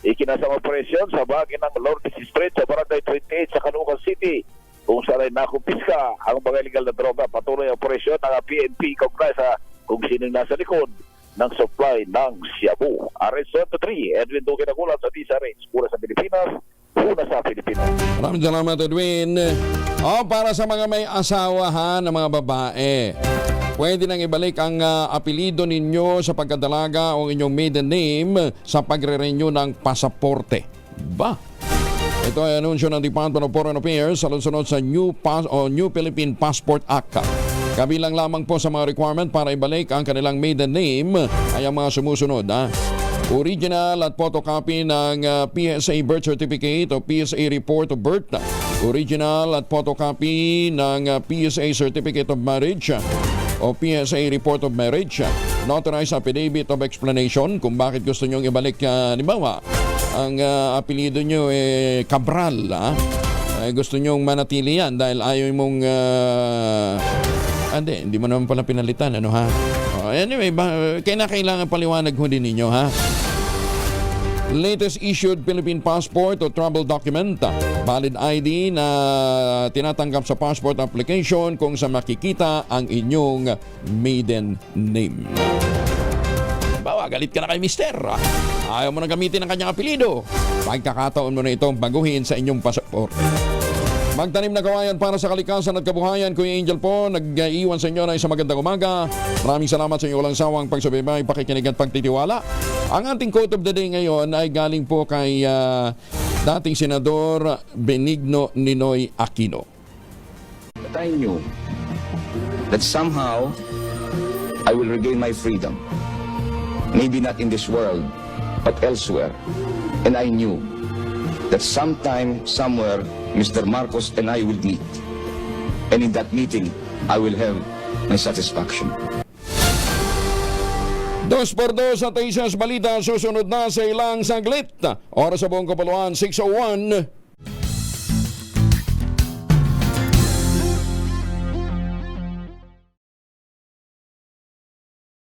Ikinasang operasyon sa bagay ng Lourdes Street sa Barangay 28 sa Caloocan City, kung saan ay nakumpiska ang mga illegal na droga. Patuloy ang operasyon ng PNP kaugnay sa kung sino nasa likod ng supply ng shabu. Ares 3, Edwin Duque nagulat sa Tisa Range. Una sa Pilipinas, una sa Pilipinas.
Maraming salamat, Edwin. Para sa mga may asawa ng mga babae, pwede nang ibalik ang apelido ninyo sa pagkadalaga o inyong maiden name sa pagre-renew ng pasaporte. Ito ay anunsyo ng Department of Foreign Affairs sa sunod sa New Philippine Passport Act. Kabilang lamang po sa mga requirement para ibalik ang kanilang maiden name ay ang mga sumusunod. Original at photocopy ng PSA birth certificate o PSA report of birth. Original at photocopy ng PSA certificate of marriage o PSA report of marriage. Notarized affidavit of explanation kung bakit gusto nyong ibalik, halimbawa, ang apelido nyo Cabral. gusto nyong manatili yan dahil ayaw mong hindi mo naman pala pinalitan, ano ha? Anyway, kailangan paliwanag ho din ninyo, ha? Latest issued Philippine passport o travel document, valid ID na tinatanggap sa passport application kung sa makikita ang inyong maiden name. Bawa, galit ka na kay mister. Ayaw mo na gamitin ang kanyang apelido. Pagkakataon mo na itong baguhin sa inyong passport. Magtanim na kawayan para sa kalikasan at kabuhayan. Kuya Angel po, nag-iwan sa inyo na isang magandang umaga. Maraming salamat sa inyong walang sawang pagsubaybay, pakikinig at pagtitiwala. Ang ating quote of the day ngayon ay galing po kay dating Senador Benigno Ninoy Aquino.
But I knew that somehow I will regain my freedom. Maybe not in this world, but elsewhere. And I knew that sometime, somewhere, Mr. Marcos and I will meet. And in that meeting, I will have my satisfaction.
2x2 at Isas Balita, susunod na sa ilang saglit. Oras sa buong kapuluan, 6:01.